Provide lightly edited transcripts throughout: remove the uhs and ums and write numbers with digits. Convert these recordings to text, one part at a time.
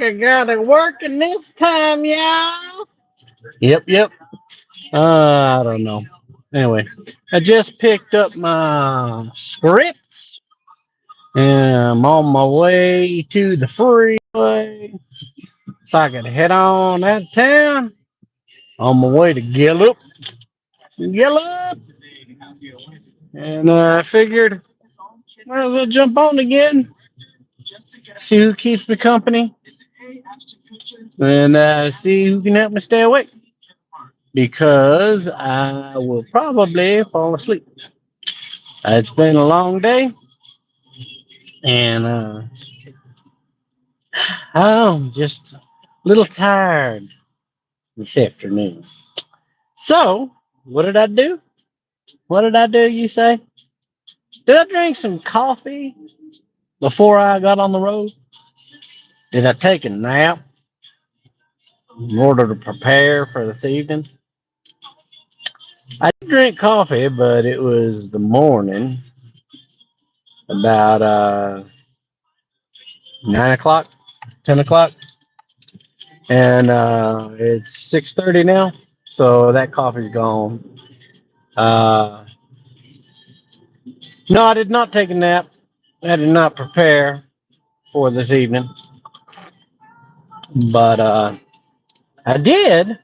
I got it working this time, y'all. Yep. I don't know. Anyway, I just picked up my scripts and I'm on my way to the freeway so I can head on out of town on my way to Gallup. Gallup! And I figured might as well jump on again, see who keeps me company, and see who can help me stay awake because I will probably fall asleep. It's been a long day, and I'm just a little tired this afternoon. So, what did I do? What did I do, you say? Did I drink some coffee before I got on the road? Did I take a nap in order to prepare for this evening? I did drink coffee, but it was the morning, about 9 o'clock, 10 o'clock, and it's 6:30 now, so that coffee's gone. Uh, no, I did not take a nap. I did not prepare for this evening, but I did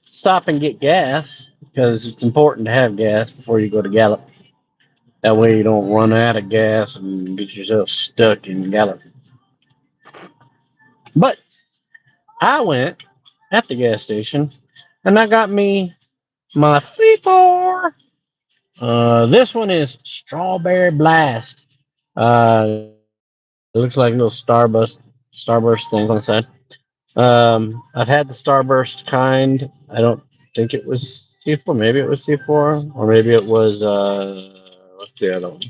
stop and get gas because it's important to have gas before you go to Gallup. That way you don't run out of gas and get yourself stuck in Gallup. But I went at the gas station and I got me my 3-4. This one is Strawberry Blast. It looks like little Starburst things on the side. I've had the Starburst kind. I don't think it was C4. Maybe it was C4, or maybe it was what's the other one?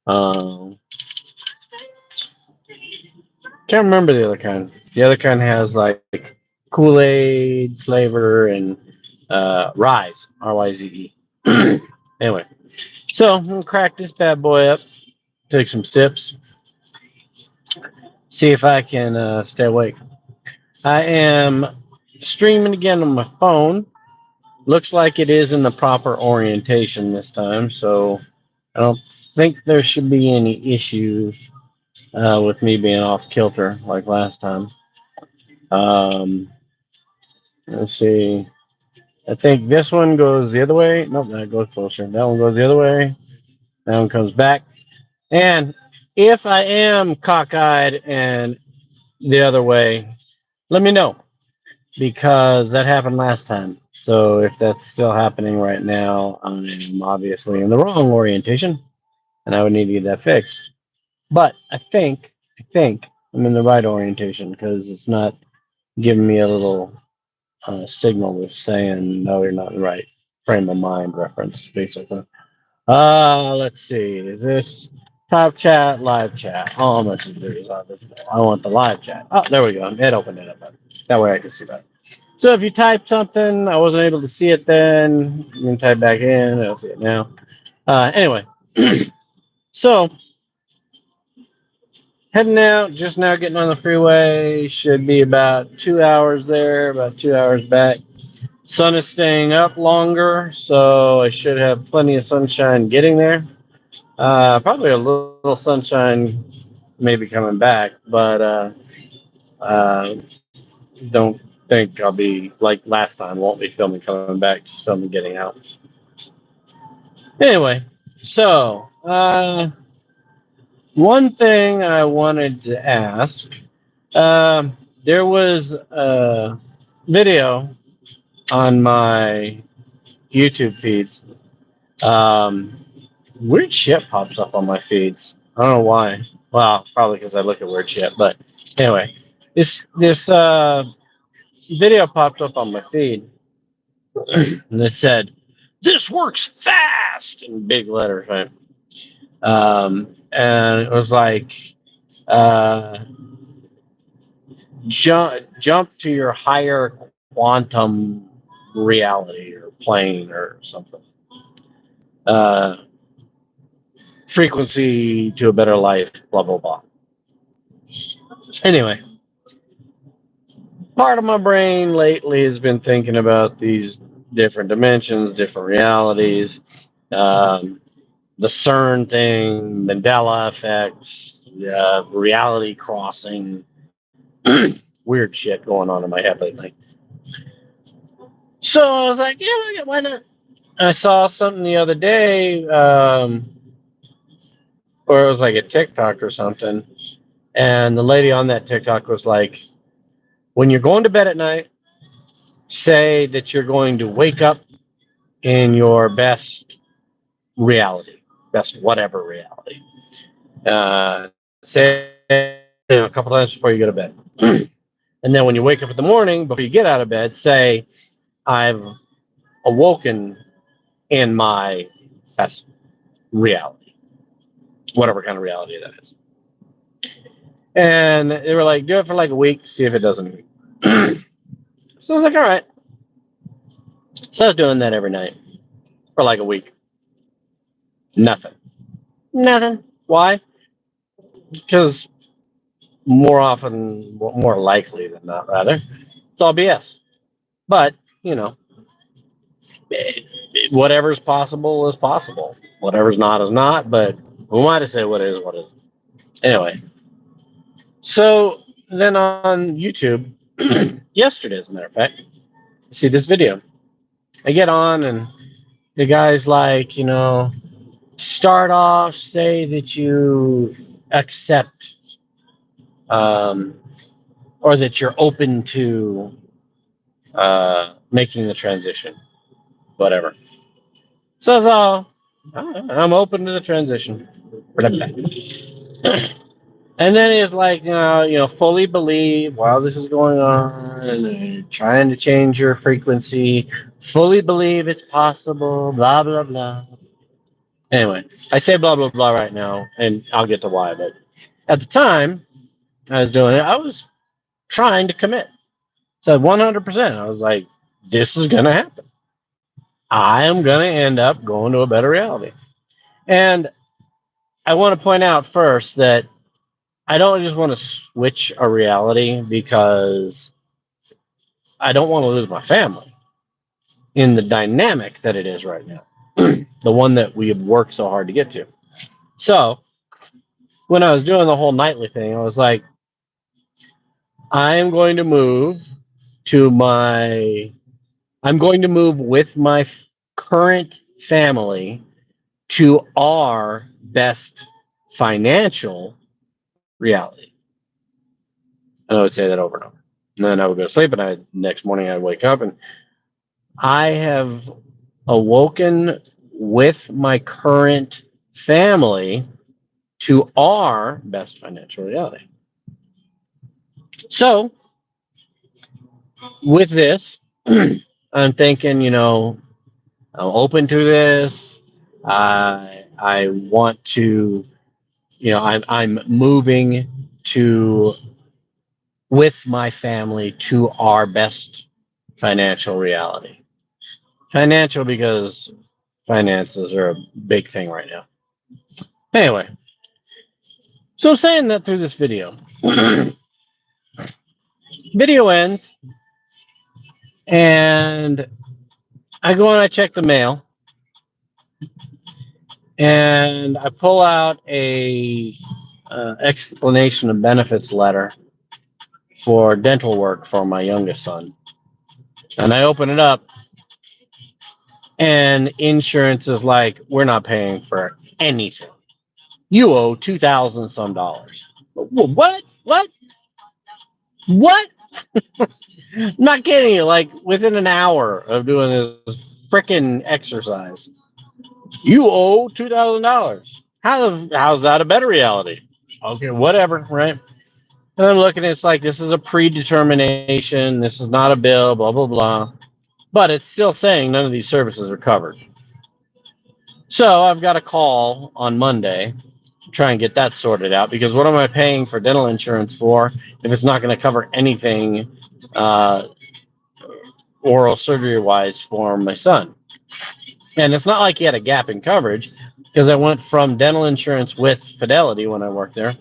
Um, can't remember the other kind. The other kind has like Kool-Aid flavor and Rise, RYZE. Anyway, so I'm gonna crack this bad boy up, take some sips, see if I can stay awake. I am streaming again on my phone. Looks like it is in the proper orientation this time, so I don't think there should be any issues with me being off kilter like last time. Um, let's see. I think this one goes the other way. Nope, that goes closer. That one goes the other way. That one comes back. And if I am cockeyed and the other way, let me know because that happened last time. So if that's still happening right now, I'm obviously in the wrong orientation and I would need to get that fixed. But I think I'm in the right orientation because it's not giving me a little signal with saying no, you're not in the right frame of mind reference, basically. Let's see. Is this top chat, live chat? All messages are visible. I want the live chat. Oh, there we go. It opened it up. That way I can see that. So if you type something, I wasn't able to see it then. You can type back in. I'll see it now. Anyway, so heading out, just now getting on the freeway. Should be about 2 hours there, about 2 hours back. Sun is staying up longer, so I should have plenty of sunshine getting there. Probably a little sunshine maybe coming back, but uh, don't think I'll be like last time. Won't be filming coming back, just filming getting out. Anyway, so one thing I wanted to ask. There was a video on my YouTube feeds. Um, Weird shit pops up on my feeds. I don't know why. Well, probably because I look at weird shit. But anyway, this video popped up on my feed, and it said, "This works fast" in big letters, right? And it was like, uh, jump to your higher quantum reality or plane or something. Uh, Frequency to a better life. Blah blah blah. Anyway, part of my brain lately has been thinking about these different dimensions, different realities, the CERN thing, Mandela effects, reality crossing, weird shit going on in my head lately. So I was like, yeah, why not? I saw something the other day, or it was like a TikTok or something, and the lady on that TikTok was like, when you're going to bed at night, say that you're going to wake up in your best reality, best whatever reality. Say a couple times before you go to bed. And then when you wake up in the morning, before you get out of bed, say, I've awoken in my best reality, whatever kind of reality that is. And they were like, do it for like a week, see if it doesn't. So I was like, all right. So I was doing that every night for like a week. Nothing. Nothing. Why? Because more often, more likely than not, rather, it's all BS. But, you know, whatever's possible is possible. Whatever's not is not, but who am I to say what is what is? Anyway, so then on YouTube, yesterday, as a matter of fact, I see this video. I get on and the guy's like, you know, start off, say that you accept or that you're open to making the transition, whatever. So I'm open to the transition. And then he's like, fully believe while this is going on, and trying to change your frequency, fully believe it's possible, blah, blah, blah. Anyway, I say blah, blah, blah right now, and I'll get to why. But at the time I was doing it, I was trying to commit. So 100%, I was like, this is going to happen. I am going to end up going to a better reality. And I want to point out first that I don't just want to switch a reality because I don't want to lose my family in the dynamic that it is right now, the one that we have worked so hard to get to. So when I was doing the whole nightly thing, I was like, I'm going to move with my current family to our best financial reality. And I would say that over and over. And then I would go to sleep, and next morning I'd wake up, and I have awoken with my current family to our best financial reality. So with this, I'm thinking, I'm open to this. I want to, I'm moving with my family to our best financial reality. Financial because finances are a big thing right now. Anyway, so I'm saying that through this video. Video ends, and I go and I check the mail, and I pull out a explanation of benefits letter for dental work for my youngest son. And I open it up, and insurance is like, we're not paying for anything. You owe $2,000 some dollars. What? I'm not kidding you. Like within an hour of doing this freaking exercise, you owe $2,000. How's that a better reality? Okay, whatever, right? And I'm looking, it's like, this is a predetermination. This is not a bill, blah, blah, blah. But it's still saying none of these services are covered. So I've got a call on Monday to try and get that sorted out, because what am I paying for dental insurance for if it's not going to cover anything oral surgery wise for my son? And it's not like he had a gap in coverage, because I went from dental insurance with Fidelity when I worked there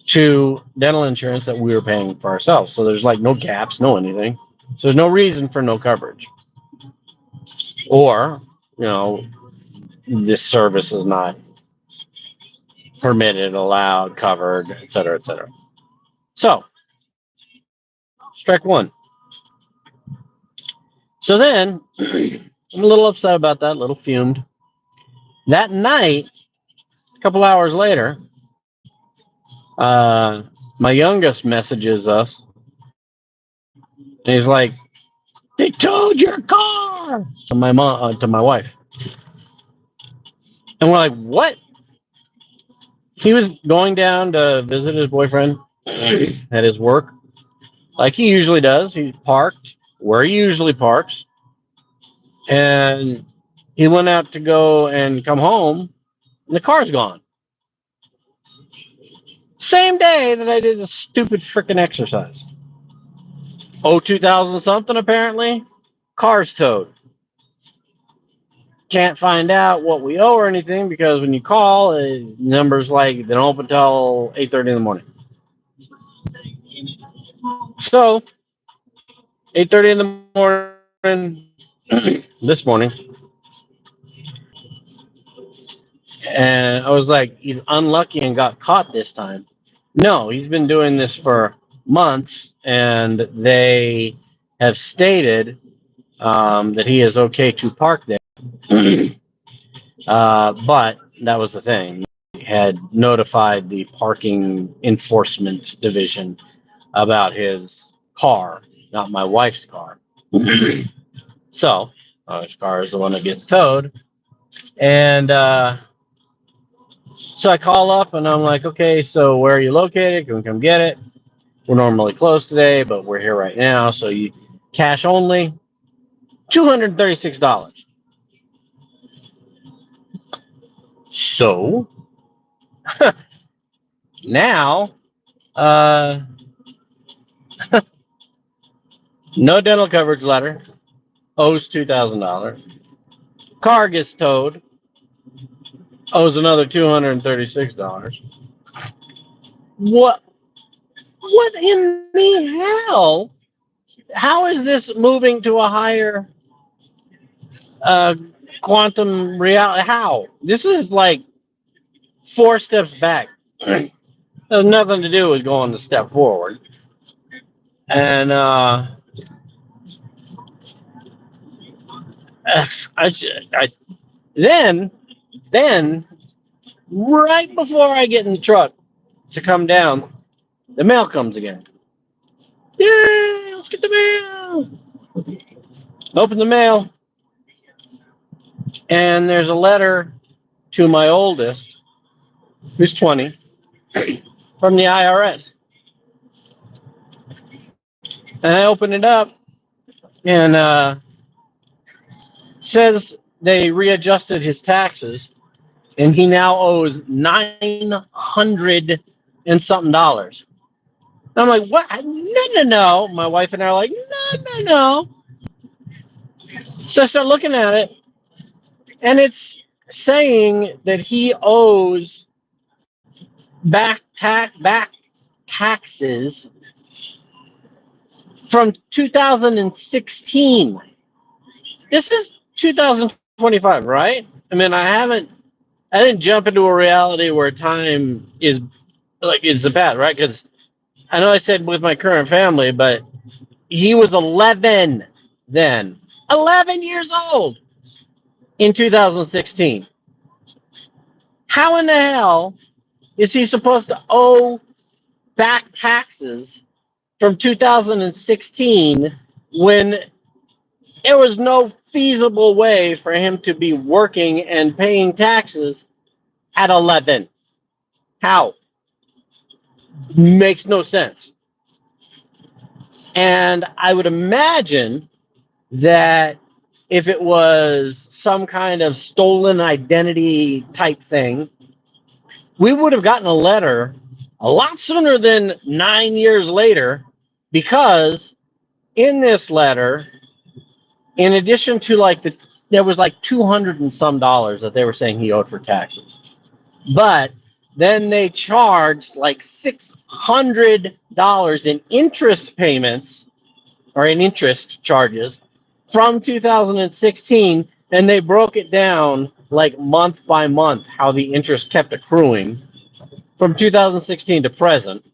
to dental insurance that we were paying for ourselves. So there's like no gaps, no anything. So there's no reason for no coverage. Or, this service is not permitted, allowed, covered, et cetera, et cetera. So, strike one. So then, I'm a little upset about that, a little fumed. That night, a couple hours later, my youngest messages us, and he's like, "They towed your car!" To my mom, to my wife, and we're like, "What?" He was going down to visit his boyfriend at his work, like he usually does. He parked where he usually parks, and he went out to go and come home, and the car's gone. Same day that I did this stupid freaking exercise. 2000 something apparently. Car's towed. Can't find out what we owe or anything because when you call, numbers like they don't open until 8:30 in the morning. So 8:30 in the morning this morning, and I was like, he's unlucky and got caught this time. No, he's been doing this for months, and they have stated that he is okay to park there. But that was the thing. He had notified the parking enforcement division about his car, not my wife's car. So, my wife's car is the one that gets towed. And so I call up and I'm like, okay, so where are you located? Can we come get it? We're normally closed today, but we're here right now. So you cash only, $236. So now, no dental coverage letter, owes $2,000. Car gets towed, owes another $236. What in the hell? How is this moving to a higher quantum reality? How? This is like 4 steps back. It has nothing to do with going a step forward. And then right before I get in the truck to come down, the mail comes again. Yay! Let's get the mail. Open the mail, and there's a letter to my oldest, who's 20, from the IRS. And I open it up, and says they readjusted his taxes, and he now owes $900 and something dollars. And I'm like, what? No. My wife and I are like, no. So I start looking at it, and it's saying that he owes back taxes from 2016. This is 2025, right? I mean, I didn't jump into a reality where time is the bad, right? Because I know I said with my current family, but he was 11 then. 11 years old in 2016. How in the hell is he supposed to owe back taxes from 2016 when there was no feasible way for him to be working and paying taxes at 11? How? Makes no sense. And I would imagine that if it was some kind of stolen identity type thing, we would have gotten a letter a lot sooner than 9 years later, because in this letter, in addition to there was like $200 and some that they were saying he owed for taxes. But Then they charged like $600 in interest payments or in interest charges from 2016, and they broke it down like month by month how the interest kept accruing from 2016 to present.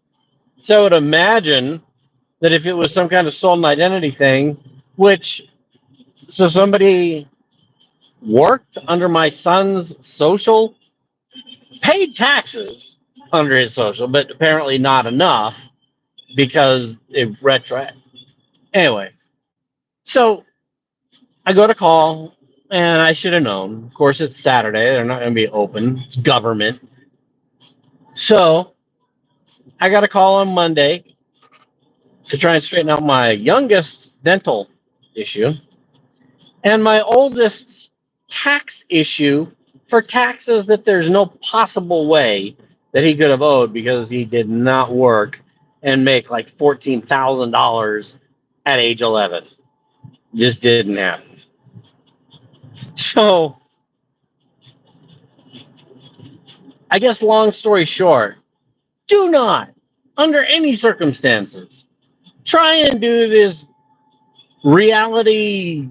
So I would imagine that if it was some kind of stolen identity thing, which so somebody worked under my son's social, paid taxes under his social, but apparently not enough because it retro. Anyway, so I go to call, and I should have known. Of course, it's Saturday; they're not going to be open. It's government, so I got a call on Monday to try and straighten out my youngest dental issue and my oldest tax issue for taxes that there's no possible way that he could have owed because he did not work and make like $14,000 at age 11. Just didn't happen. So, I guess long story short, do not, under any circumstances, try and do this reality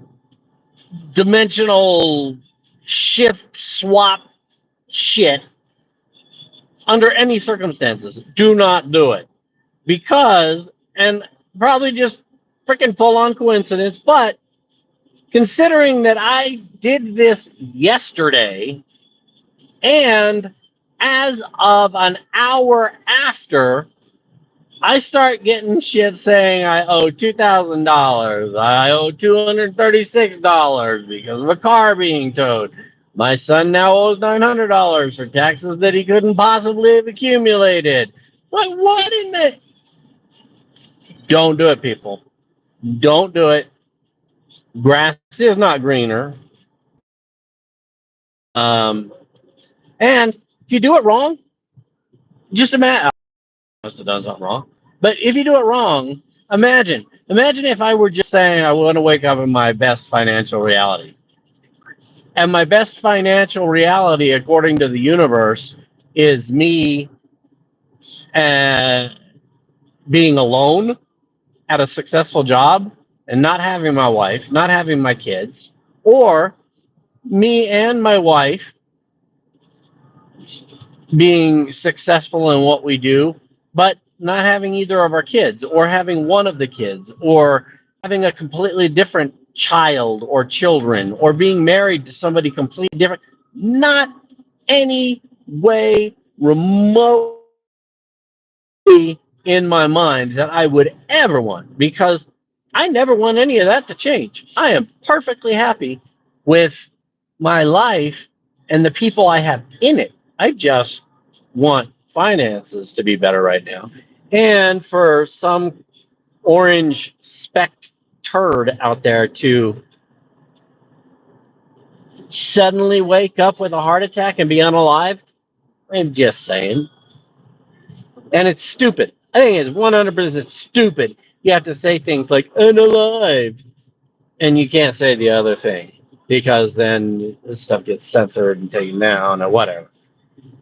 dimensional shift swap shit under any circumstances. Do not do it. Because, and probably just freaking full on coincidence, but considering that I did this yesterday, and as of an hour after, I start getting shit saying I owe $2,000. I owe $236 because of a car being towed. My son now owes $900 for taxes that he couldn't possibly have accumulated. Like, what in the... Don't do it, people. Don't do it. Grass is not greener. And if you do it wrong, just imagine. I must have done something wrong. But if you do it wrong, imagine if I were just saying I want to wake up in my best financial reality. And my best financial reality, according to the universe, is me being alone at a successful job and not having my wife, not having my kids, or me and my wife being successful in what we do, but not having either of our kids, or having one of the kids, or having a completely different child or children, or being married to somebody completely different. Not any way remotely in my mind that I would ever want, because I never want any of that to change. I am perfectly happy with my life and the people I have in it. I just want finances to be better right now. And for some orange speck turd out there to suddenly wake up with a heart attack and be unalive, I'm just saying. And it's stupid. I think it's 100% stupid. You have to say things like unalive, and you can't say the other thing because then this stuff gets censored and taken down or whatever.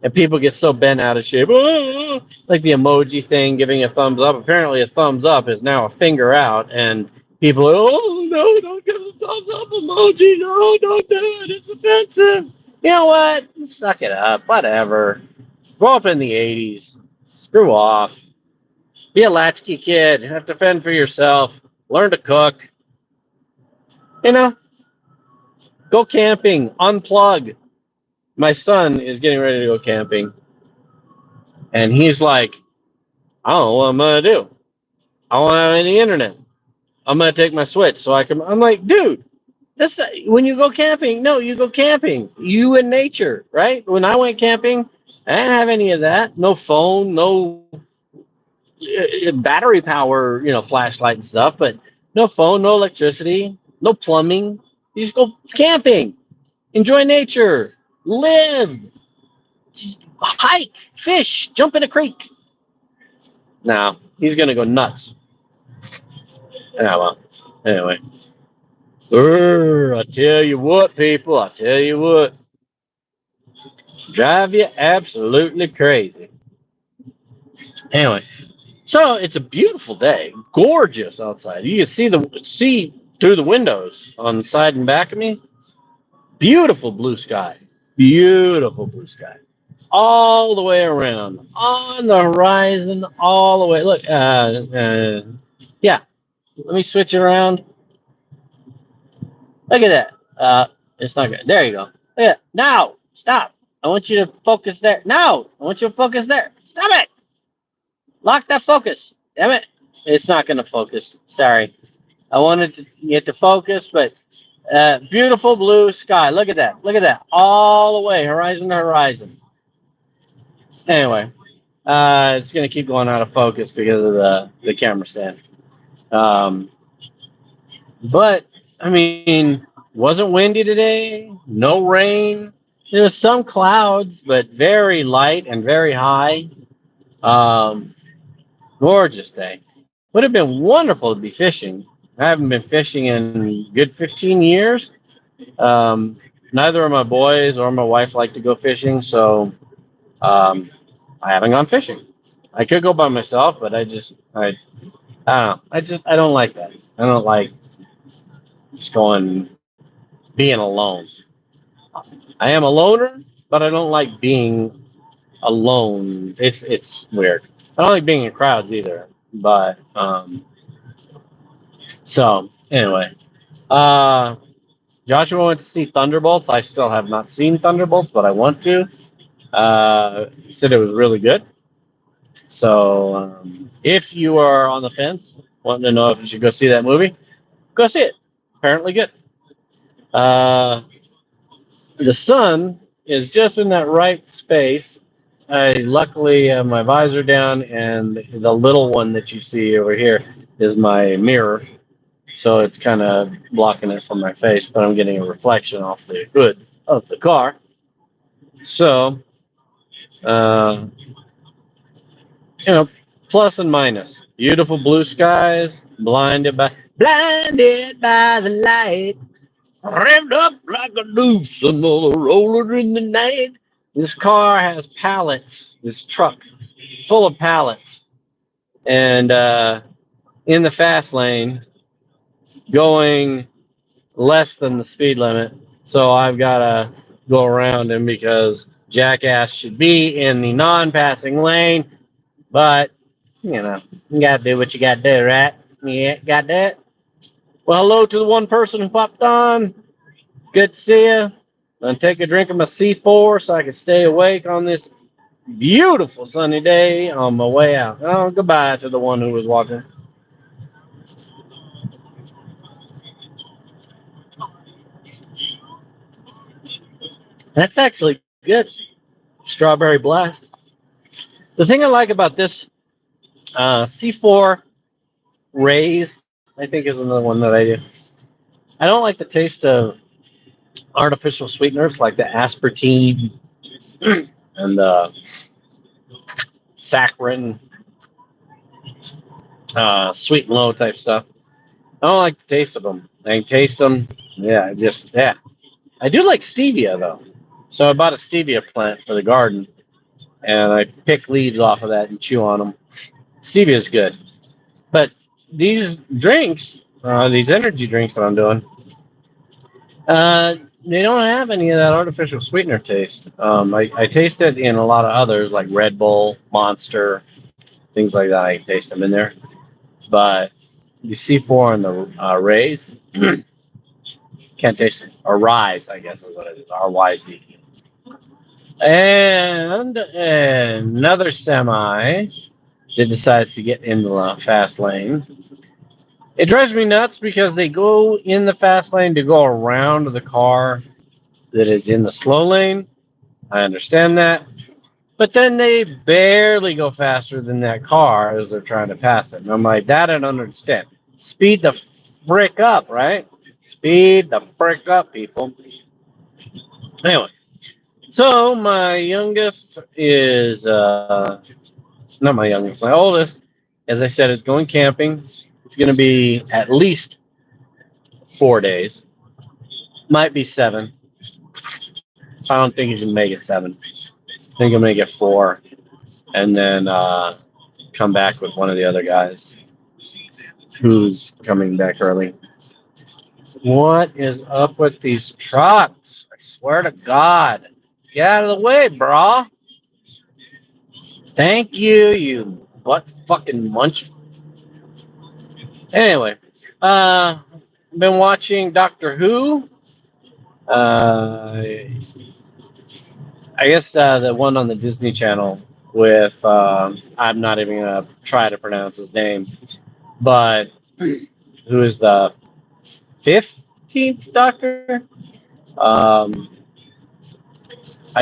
And people get so bent out of shape. Oh, like the emoji thing, giving a thumbs up. Apparently, a thumbs up is now a finger out, and people are, oh, no, don't give a thumbs up emoji. No, don't do it. It's offensive. You know what? Suck it up. Whatever. Grow up in the 80s. Screw off. Be a latchkey kid. Have to fend for yourself. Learn to cook. You know, go camping. Unplug. My son is getting ready to go camping. And he's like, I don't know what I'm going to do. I don't have any internet. I'm going to take my Switch so I can. I'm like, dude, that's when you go camping. No, you go camping. You and nature, right? When I went camping, I didn't have any of that. No phone, no battery power, flashlight and stuff, but no phone, no electricity, no plumbing. You just go camping, enjoy nature, live, hike, fish, jump in a creek. No, he's going to go nuts. Yeah, well, anyway. I tell you what, people, I tell you what. Drive you absolutely crazy. Anyway, so it's a beautiful day, gorgeous outside. You can see through the windows on the side and back of me. Beautiful blue sky, beautiful blue sky, all the way around on the horizon, all the way. Look, yeah. Let me switch it around. Look at that. It's not good. There you go. Yeah. Now, stop. I want you to focus there. No, I want you to focus there. Stop it. Lock that focus. Damn it. It's not going to focus. Sorry. I wanted to get to focus, but beautiful blue sky. Look at that. Look at that. All the way, horizon to horizon. Anyway, it's going to keep going out of focus because of the camera stand. Um, but, I mean, wasn't windy today. No rain. There was some clouds, but very light and very high. Um, Gorgeous day. Would have been wonderful to be fishing. I haven't been fishing in good 15 years. Um, Neither of my boys or my wife like to go fishing, so um, I haven't gone fishing. I could go by myself, but I don't know. I don't like that. I don't like just going being alone. I am a loner, but I don't like being alone. It's weird. I don't like being in crowds either. But so anyway, uh, Joshua went to see Thunderbolts. I still have not seen Thunderbolts, but I want to. He said it was really good. So if you are on the fence, wanting to know if you should go see that movie, go see it. Apparently good. Uh, the sun is just in that right space. I luckily have my visor down, and the little one that you see over here is my mirror, so it's kind of blocking it from my face, but I'm getting a reflection off the hood of the car. So, uh, you know, plus and minus. Beautiful blue skies, blinded by the light, revved up like a deuce, another roller in the night. This car has pallets. This truck full of pallets, and in the fast lane, going less than the speed limit. So I've got to go around him because jackass should be in the non-passing lane. But you got to do what you got to do, right? Yeah, got that. Well, hello to the one person who popped on. Good to see you. I'm take a drink of my C4 so I can stay awake on this beautiful sunny day on my way out. Oh, goodbye to the one who was walking. That's actually good. Strawberry blast. The thing I like about this C4 Rays, I think is another one that I do. I don't like the taste of artificial sweeteners like the aspartame and the saccharin, sweet and low type stuff. I don't like the taste of them. I can taste them. Yeah, yeah. I do like stevia though. So I bought a stevia plant for the garden, and I pick leaves off of that and chew on them. Stevia is good, but these drinks, these energy drinks that I'm doing, uh, they don't have any of that artificial sweetener taste. I taste it in a lot of others like Red Bull, Monster, things like that. I taste them in there, but the C4 and the Rays can't taste it. Or Rise, I guess is what it is. RYZ. And another semi that decides to get in the fast lane. It drives me nuts because they go in the fast lane to go around the car that is in the slow lane. I understand that. But then they barely go faster than that car as they're trying to pass it. And I'm like, that I don't understand. Speed the frick up, right? Speed the frick up, people. Anyway, so my youngest is, not my youngest, my oldest, as I said, is going camping. It's going to be at least 4 days, might be 7. I don't think he's gonna make it 7. I think he'll make it 4, and then come back with one of the other guys who's coming back early. What is up with these trucks? I swear to God. Get out of the way, brah. Thank you, you butt fucking munch. Anyway, been watching Doctor Who. I guess the one on the Disney Channel with I'm not even gonna try to pronounce his name, but who is the 15th Doctor? I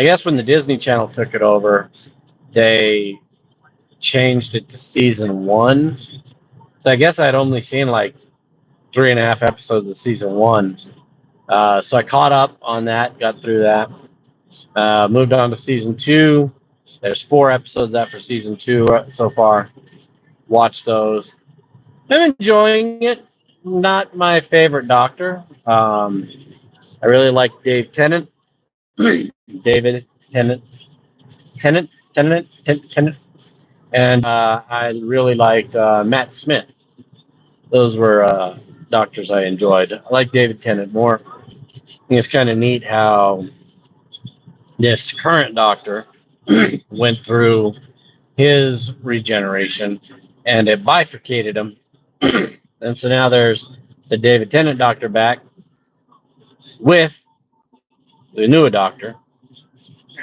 guess when the Disney Channel took it over, they changed it to season 1. So I guess I'd only seen like 3.5 episodes of season 1. So I caught up on that, got through that. Moved on to season 2. There's 4 episodes after season 2 so far. Watch those. I'm enjoying it. Not my favorite Doctor. I really like Dave Tennant. David Tennant. Tennant. And I really liked Matt Smith. Those were doctors I enjoyed. I like David Tennant more. I think it's kind of neat how this current Doctor went through his regeneration and it bifurcated him. And so now there's the David Tennant Doctor back with the newer Doctor.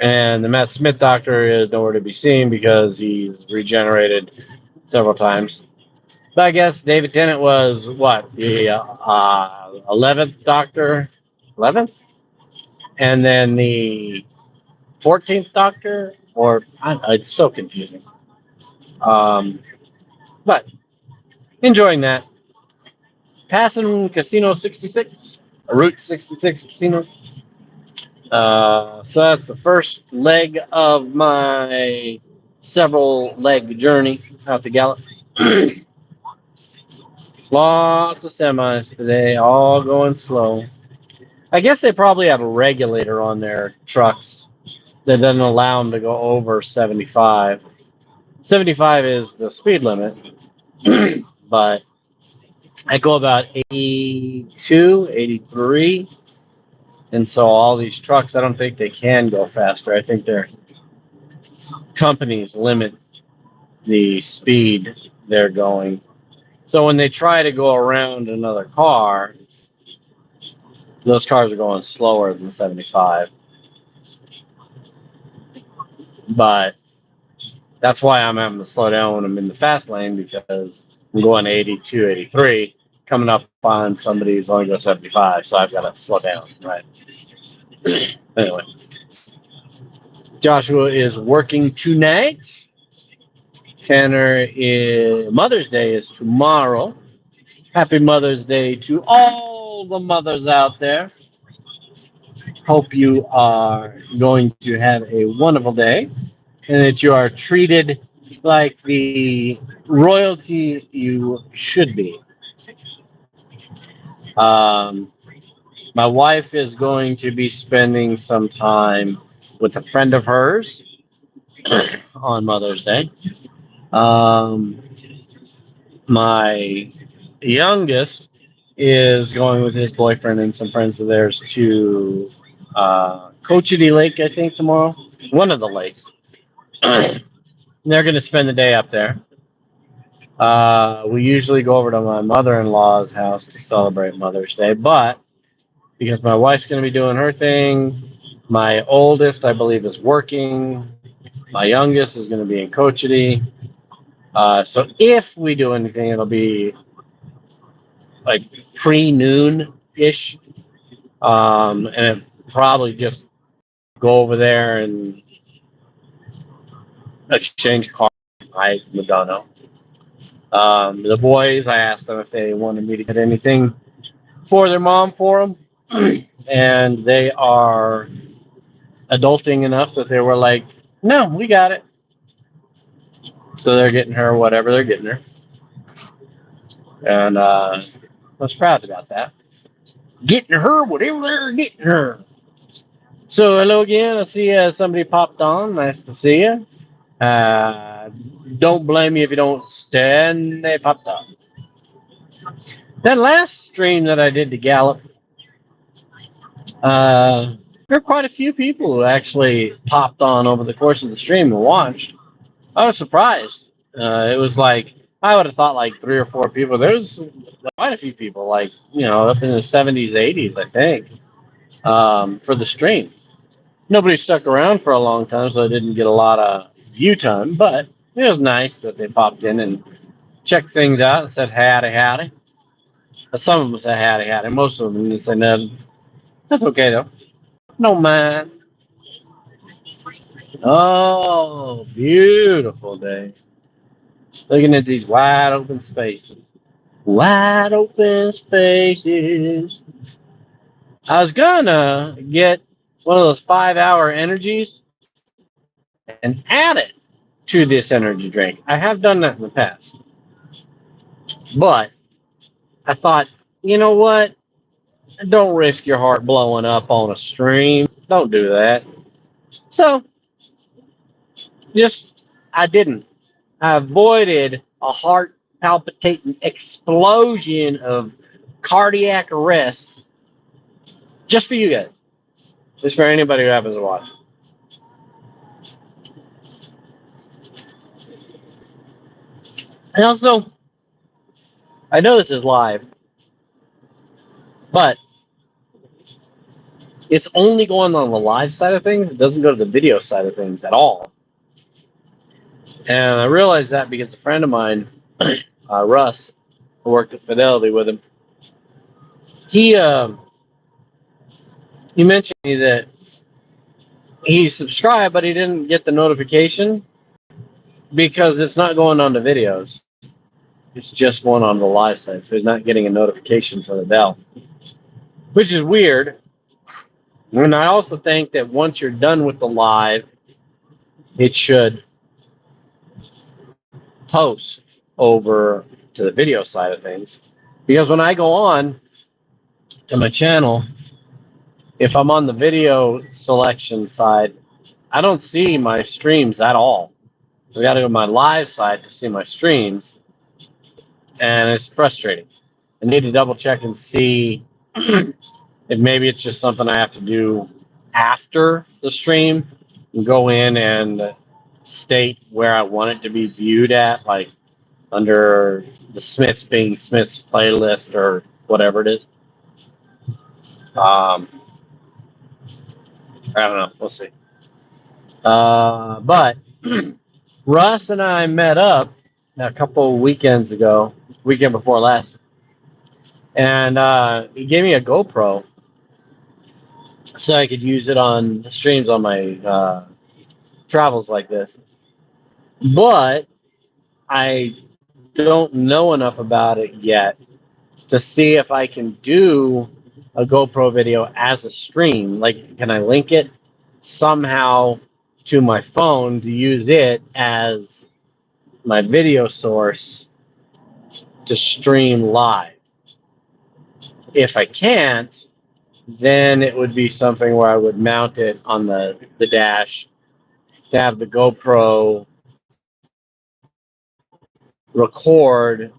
And the Matt Smith Doctor is nowhere to be seen because he's regenerated several times. But I guess David Tennant was what? The 11th Doctor? 11th? And then the 14th Doctor? Or, it's so confusing. But enjoying that. Passing Casino 66, Route 66 Casino. So that's the first leg of my several leg journey out to Gallup. Lots of semis today, all going slow. I guess they probably have a regulator on their trucks that doesn't allow them to go over 75. 75 is the speed limit, but I go about 82, 83. And so all these trucks, I don't think they can go faster. I think their companies limit the speed they're going. So when they try to go around another car, those cars are going slower than 75. But that's why I'm having to slow down when I'm in the fast lane, because I'm going 82, 83, coming up on somebody who's only going 75. So I've got to slow down, right? Anyway, Joshua is working tonight. Tanner is Mother's Day is tomorrow. Happy Mother's Day to all the mothers out there. Hope you are going to have a wonderful day and that you are treated like the royalty you should be. My wife is going to be spending some time with a friend of hers on Mother's Day. My youngest is going with his boyfriend and some friends of theirs to Cochiti Lake, I think, tomorrow. One of the lakes. They're going to spend the day up there. We usually go over to my mother-in-law's house to celebrate Mother's Day, but because my wife's going to be doing her thing, my oldest, I believe, is working. My youngest is going to be in Cochiti. So if we do anything, it'll be like pre-noon-ish. And probably just go over there and exchange cards. I don't know. The boys, I asked them if they wanted me to get anything for their mom for them. And they are adulting enough that they were like, no, we got it. So they're getting her whatever they're getting her. And I was proud about that. Getting her whatever they're getting her. So hello again. I see somebody popped on. Nice to see you. Uh, don't blame me if you don't stand. They popped on. That last stream that I did to Gallup, there were quite a few people who actually popped on over the course of the stream and watched. I was surprised. It was like I would have thought like 3 or 4 people. There's quite a few people, like up in the 70s, 80s, I think, for the stream. Nobody stuck around for a long time, so I didn't get a lot of view time. But it was nice that they popped in and checked things out and said howdy, howdy. Some of them said howdy, howdy. Most of them didn't say nothing. That's okay though. No mind. Oh, beautiful day. Looking at these wide open spaces. Wide open spaces. I was gonna get one of those 5-hour energies and add it to this energy drink. I have done that in the past. But I thought, you know what? Don't risk your heart blowing up on a stream. Don't do that. So, I didn't. I avoided a heart palpitating explosion of cardiac arrest just for you guys. Just for anybody who happens to watch. And also, I know this is live, but it's only going on the live side of things. It doesn't go to the video side of things at all. And I realized that because a friend of mine, Russ, who worked at Fidelity with him, he mentioned to me that he subscribed, but he didn't get the notification because it's not going on the videos. It's just going on the live side, so he's not getting a notification for the bell, which is weird. And I also think that once you're done with the live, it should post over to the video side of things. Because when I go on to my channel, if I'm on the video selection side, I don't see my streams at all. I got to go to my live side to see my streams, and it's frustrating. I need to double check and see if maybe it's just something I have to do after the stream and go in and state where I want it to be viewed at, like under the Smiths being Smith's playlist or whatever it is. I don't know. We'll see. But Russ and I met up a couple of weekends ago, weekend before last, and he gave me a GoPro so I could use it on streams on my travels like this. But I don't know enough about it yet to see if I can do a GoPro video as a stream. Like, can I link it somehow to my phone to use it as my video source to stream live? If I can't, then it would be something where I would mount it on the dash to have the GoPro record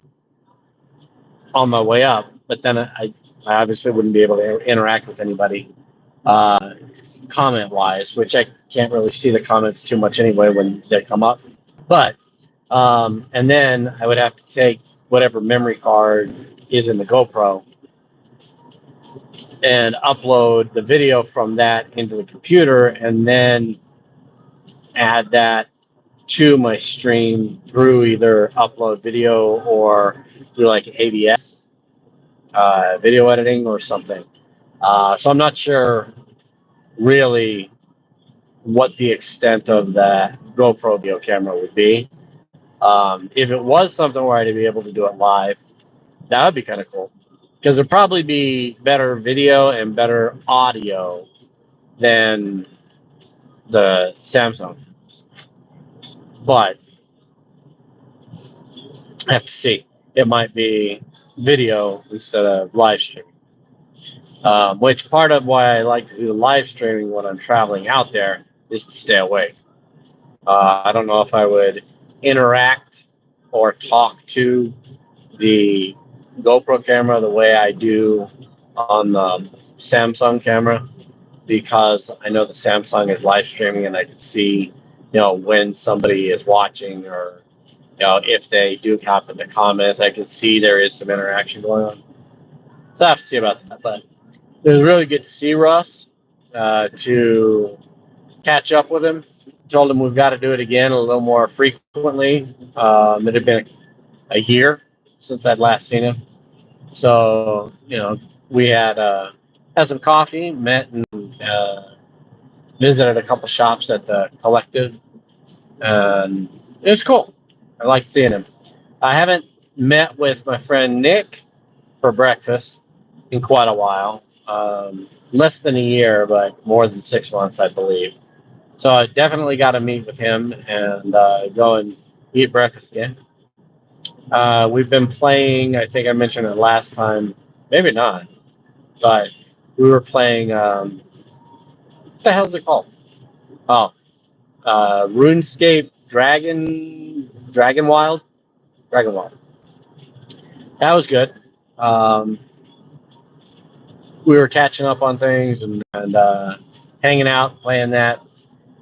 on my way up. But then I obviously wouldn't be able to interact with anybody comment-wise, which I can't really see the comments too much anyway when they come up. But and then I would have to take whatever memory card is in the GoPro and upload the video from that into the computer and then add that to my stream through either upload video or through like ABS video editing or something. So I'm not sure really what the extent of that GoPro video camera would be. If it was something where I'd be able to do it live, that would be kind of cool. Because it'd probably be better video and better audio than the Samsung. But I have to see. It might be video instead of live streaming. Which part of why I like to do live streaming when I'm traveling out there is to stay awake. I don't know if I would interact or talk to the GoPro camera the way I do on the Samsung camera, because I know the Samsung is live streaming and I can see, when somebody is watching, or, if they do happen to comment, I can see there is some interaction going on. So I have to see about that. But it was really good to see Russ, to catch up with him. Told him we've got to do it again a little more frequently. It had been a year since I'd last seen him. So, we had some coffee, met, and visited a couple shops at the collective, and it was cool. I liked seeing him. I haven't met with my friend Nick for breakfast in quite a while. Less than a year, but more than 6 months, I believe. So I definitely got to meet with him and go and eat breakfast again. We've been playing. I think I mentioned it last time. Maybe not, but we were playing. What the hell is it called? Oh, RuneScape Dragon Wild. Dragon Wild. That was good. Um, we were catching up on things and hanging out, playing that.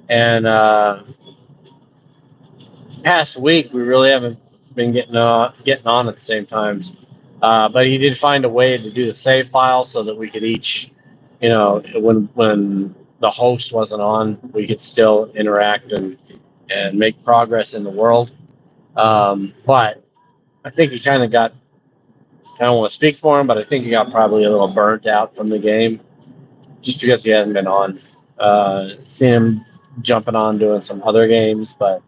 And past week, we really haven't been getting on at the same times. But he did find a way to do the save file so that we could each, when the host wasn't on, we could still interact and make progress in the world. But I think he kind of got. I don't want to speak for him, but I think he got probably a little burnt out from the game just because he hasn't been on. Seen him jumping on doing some other games, but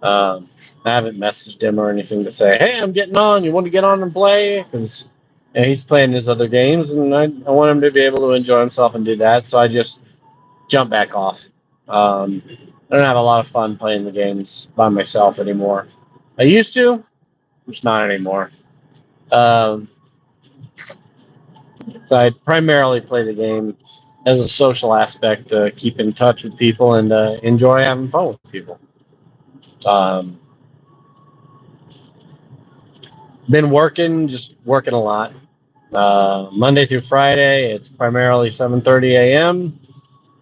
I haven't messaged him or anything to say, "Hey, I'm getting on. You want to get on and play?" Because he's playing his other games, and I want him to be able to enjoy himself and do that. So I just jump back off. I don't have a lot of fun playing the games by myself anymore. I used to, just not anymore. Um, so I primarily play the game as a social aspect to keep in touch with people and enjoy having fun with people. Um, been working, just working a lot. Monday through Friday, it's primarily 7:30 a.m.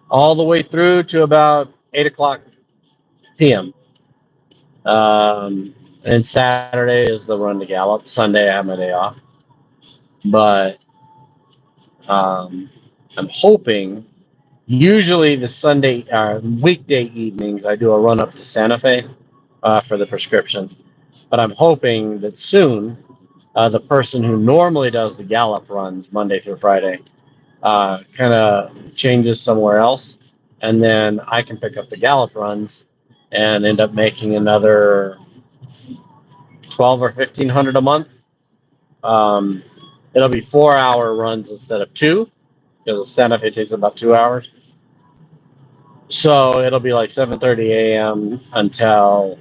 all the way through to about 8 o'clock p.m. And Saturday is the run to Gallup. Sunday I have my day off, but I'm hoping. Usually the Sunday weekday evenings, I do a run up to Santa Fe for the prescriptions. But I'm hoping that soon the person who normally does the Gallup runs Monday through Friday kind of changes somewhere else, and then I can pick up the Gallup runs and end up making another 12 or 1500 a month. Um, it'll be 4 hour runs instead of two, because the Santa Fe takes about 2 hours. So it'll be like 7:30 a.m. until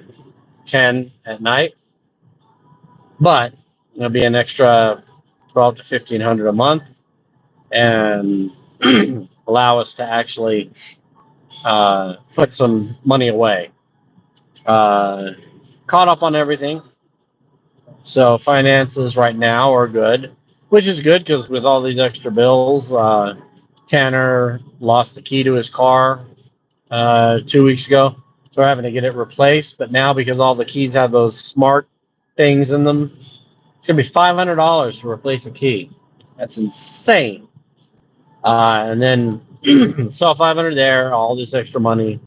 10 at night, but it'll be an extra 12 to 1500 a month, and allow us to actually put some money away. Uh, Caught up on everything, so finances right now are good, which is good because with all these extra bills, Tanner lost the key to his car 2 weeks ago. So we're having to get it replaced. But now, because all the keys have those smart things in them, it's going to be $500 to replace a key. That's insane. And then, so 500 there, all this extra money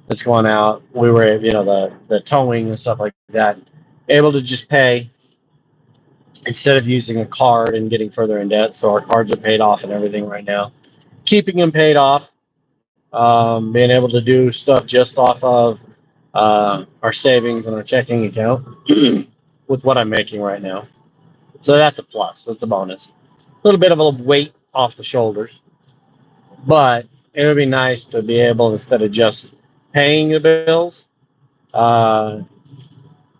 that's going out. We were, the towing and stuff like that, able to just pay instead of using a card and getting further in debt. So our cards are paid off and everything right now. Keeping them paid off, being able to do stuff just off of our savings and our checking account with what I'm making right now. So that's a plus. That's a bonus. A little bit of a weight off the shoulders, but it would be nice to be able, instead of just paying the bills, uh,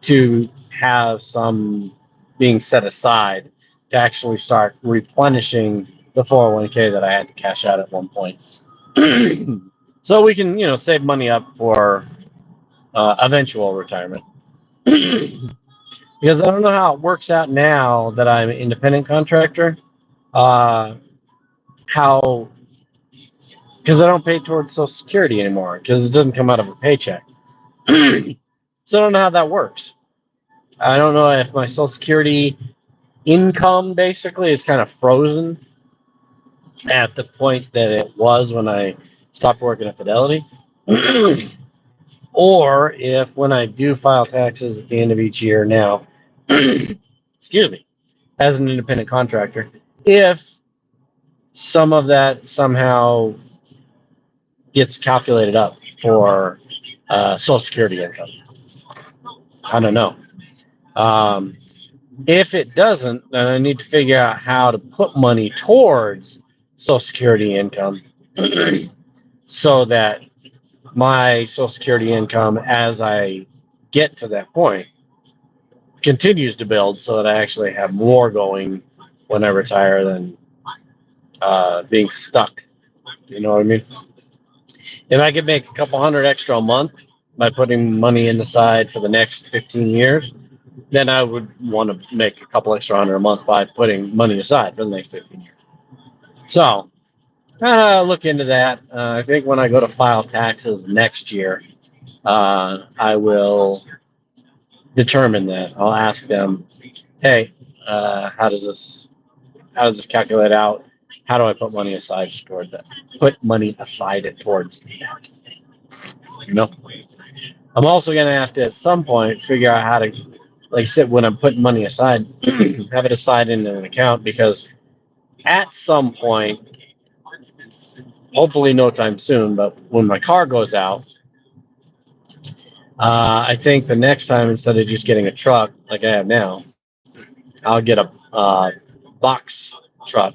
to have some being set aside to actually start replenishing the 401k that I had to cash out at one point. So we can, save money up for eventual retirement. Because I don't know how it works out now that I'm an independent contractor. Uh, how because I don't pay towards Social Security anymore because it doesn't come out of a paycheck. So I don't know how that works. I don't know if my Social Security income basically is kind of frozen at the point that it was when I stopped working at Fidelity. Or if when I do file taxes at the end of each year now, excuse me, as an independent contractor, if some of that somehow gets calculated up for Social Security income. I don't know. Um, if it doesn't, then I need to figure out how to put money towards Social Security income so that my Social Security income, as I get to that point, continues to build so that I actually have more going when I retire than being stuck. You know what I mean? If I could make a couple hundred extra a month by putting money in the side for the next 15 years, then I would want to make a couple extra hundred a month by putting money aside for the next 15 years. So, look into that. I think when I go to file taxes next year, I will determine that. I'll ask them, hey, how does this calculate out? How do I put money aside toward that? Put money aside towards that. You know, I'm also gonna have to at some point figure out how to, like I said, when I'm putting money aside, have it aside in an account because at some point, hopefully no time soon, but when my car goes out, I think the next time instead of just getting a truck like I have now, I'll get a box truck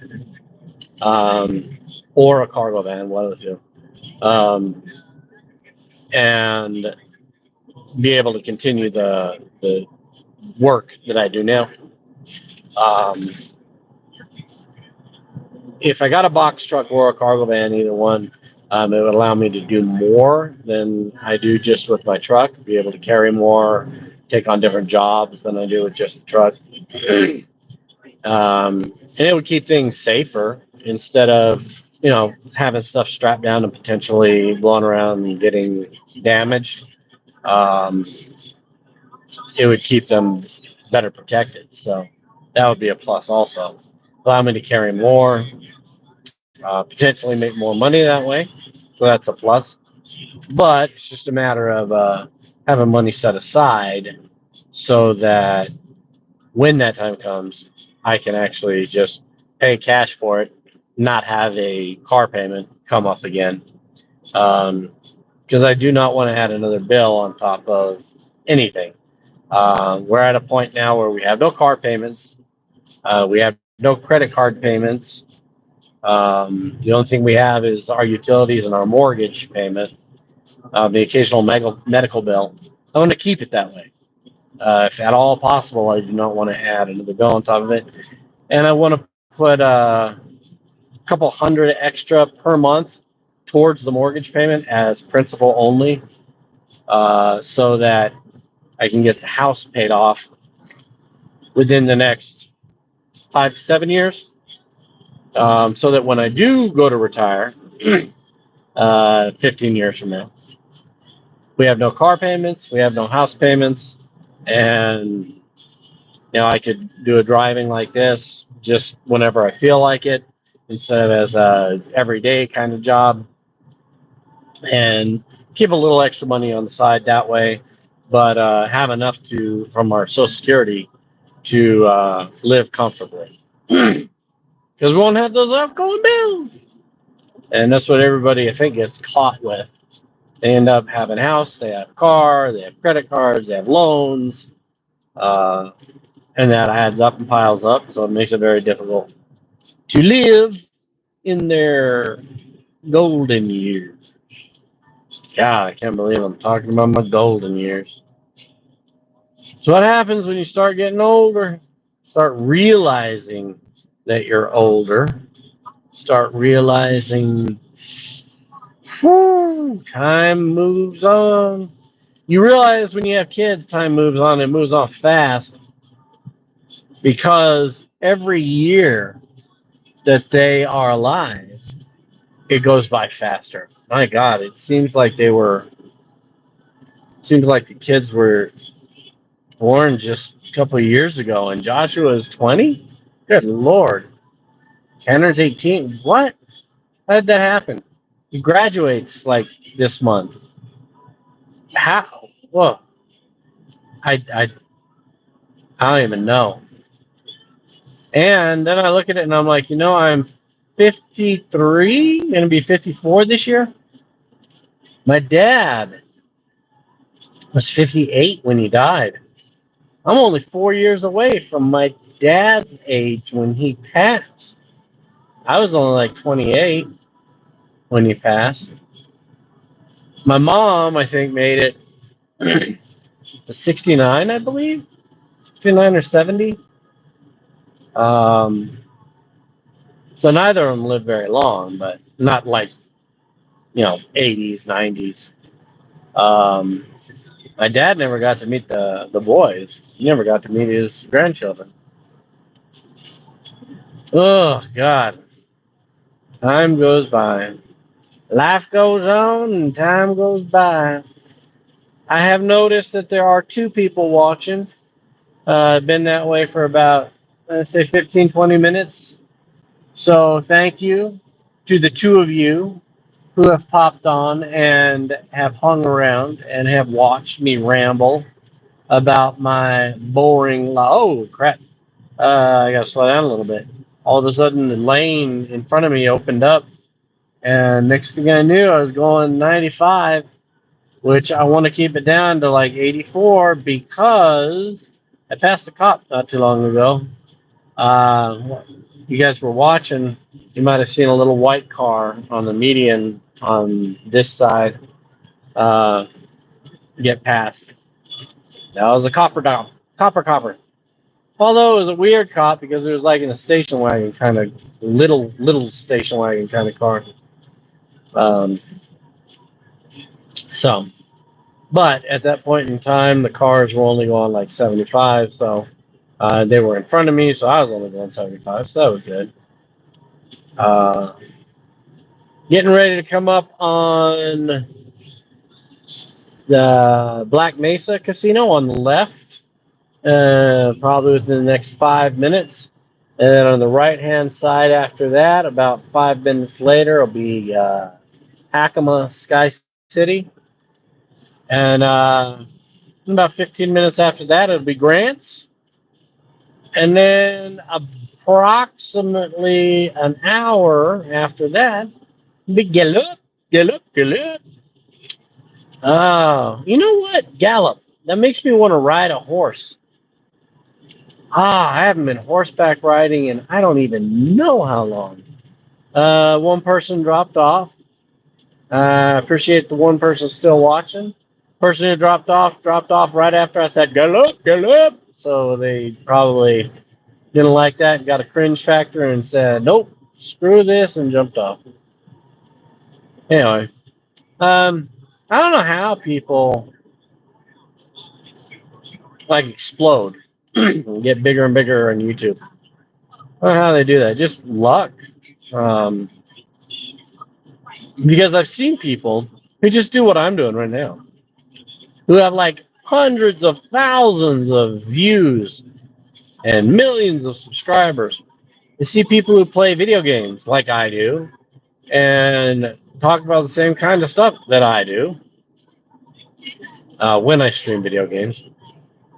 or a cargo van, one of the two, and be able to continue the work that I do now. Um, if I got a box truck or a cargo van, either one, it would allow me to do more than I do just with my truck, be able to carry more, take on different jobs than I do with just the truck. And it would keep things safer instead of, having stuff strapped down and potentially blowing around and getting damaged. Um, it would keep them better protected. So that would be a plus also. Allow me to carry more, potentially make more money that way. So that's a plus. But it's just a matter of having money set aside so that when that time comes, I can actually just pay cash for it, not have a car payment come up again. Because I do not want to add another bill on top of anything. We're at a point now where we have no car payments. We have no credit card payments. The only thing we have is our utilities and our mortgage payment, the occasional medical bill. I want to keep it that way. If at all possible, I do not want to add another bill on top of it. And I want to put a couple hundred extra per month towards the mortgage payment as principal only, so that I can get the house paid off within the next 5 to 7 years, so that when I do go to retire, 15 years from now, we have no car payments, we have no house payments, and I could do a driving like this just whenever I feel like it, instead of as a everyday kind of job, and keep a little extra money on the side that way, but have enough from our Social Security to live comfortably. Because we won't have those outgoing bills. And that's what everybody, I think, gets caught with. They end up having a house, they have a car, they have credit cards, they have loans, and that adds up and piles up. So it makes it very difficult to live in their golden years. God, I can't believe I'm talking about my golden years. So what happens when you start getting older? Start realizing that you're older. start realizing, whew, time moves on. You realize when you have kids, time moves on. It moves on fast because every year that they are alive, it goes by faster. My God, it seems like the kids were born just a couple of years ago, and Joshua is 20. Good Lord, Kenner's 18. What? How did that happen? He graduates like this month. How? Whoa, I, I, I don't even know. And then I look at it and I'm like, I'm 53, gonna be 54 this year. My dad was 58 when he died. I'm only 4 years away from my dad's age when he passed. I was only like 28 when he passed. My mom, I think, made it 69, I believe, 69 or 70. Um, so neither of them lived very long, but not like 80s, 90s. Um, my dad never got to meet the boys. He never got to meet his grandchildren. Oh God, time goes by. Life goes on and time goes by. I have noticed that there are two people watching. Been that way for about, let's say, 15, 20 minutes. So thank you to the two of you who have popped on and have hung around and have watched me ramble about my boring life. Oh, crap. I got to slow down a little bit. All of a sudden, the lane in front of me opened up, and next thing I knew, I was going 95, which I want to keep it down to like 84 because I passed a cop not too long ago. You guys were watching, you might have seen a little white car on the median on this side get past. That was a copper. Although it was a weird cop because it was like in a station wagon kind of little station wagon kind of car. Um, so, but at that point in time, the cars were only going like 75, so they were in front of me, so I was only going 75, so that was good. Getting ready to come up on the Black Mesa Casino on the left, probably within the next 5 minutes. And then on the right-hand side after that, about 5 minutes later, will be Acoma Sky City. And about 15 minutes after that, it'll be Grants. And then approximately an hour after that, it'll be Gallup. Oh, you know what? Gallup. That makes me want to ride a horse. I haven't been horseback riding in I don't even know how long. One person dropped off. Appreciate the one person still watching. Person who dropped off right after I said Gallup. So they probably didn't like that, got a cringe factor, and said, nope, screw this, and jumped off. Anyway, I don't know how people like explode and get bigger and bigger on YouTube. I don't know how they do that. Just luck. Um, because I've seen people who just do what I'm doing right now, who have like hundreds of thousands of views and millions of subscribers. You see people who play video games like I do and talk about the same kind of stuff that I do when I stream video games.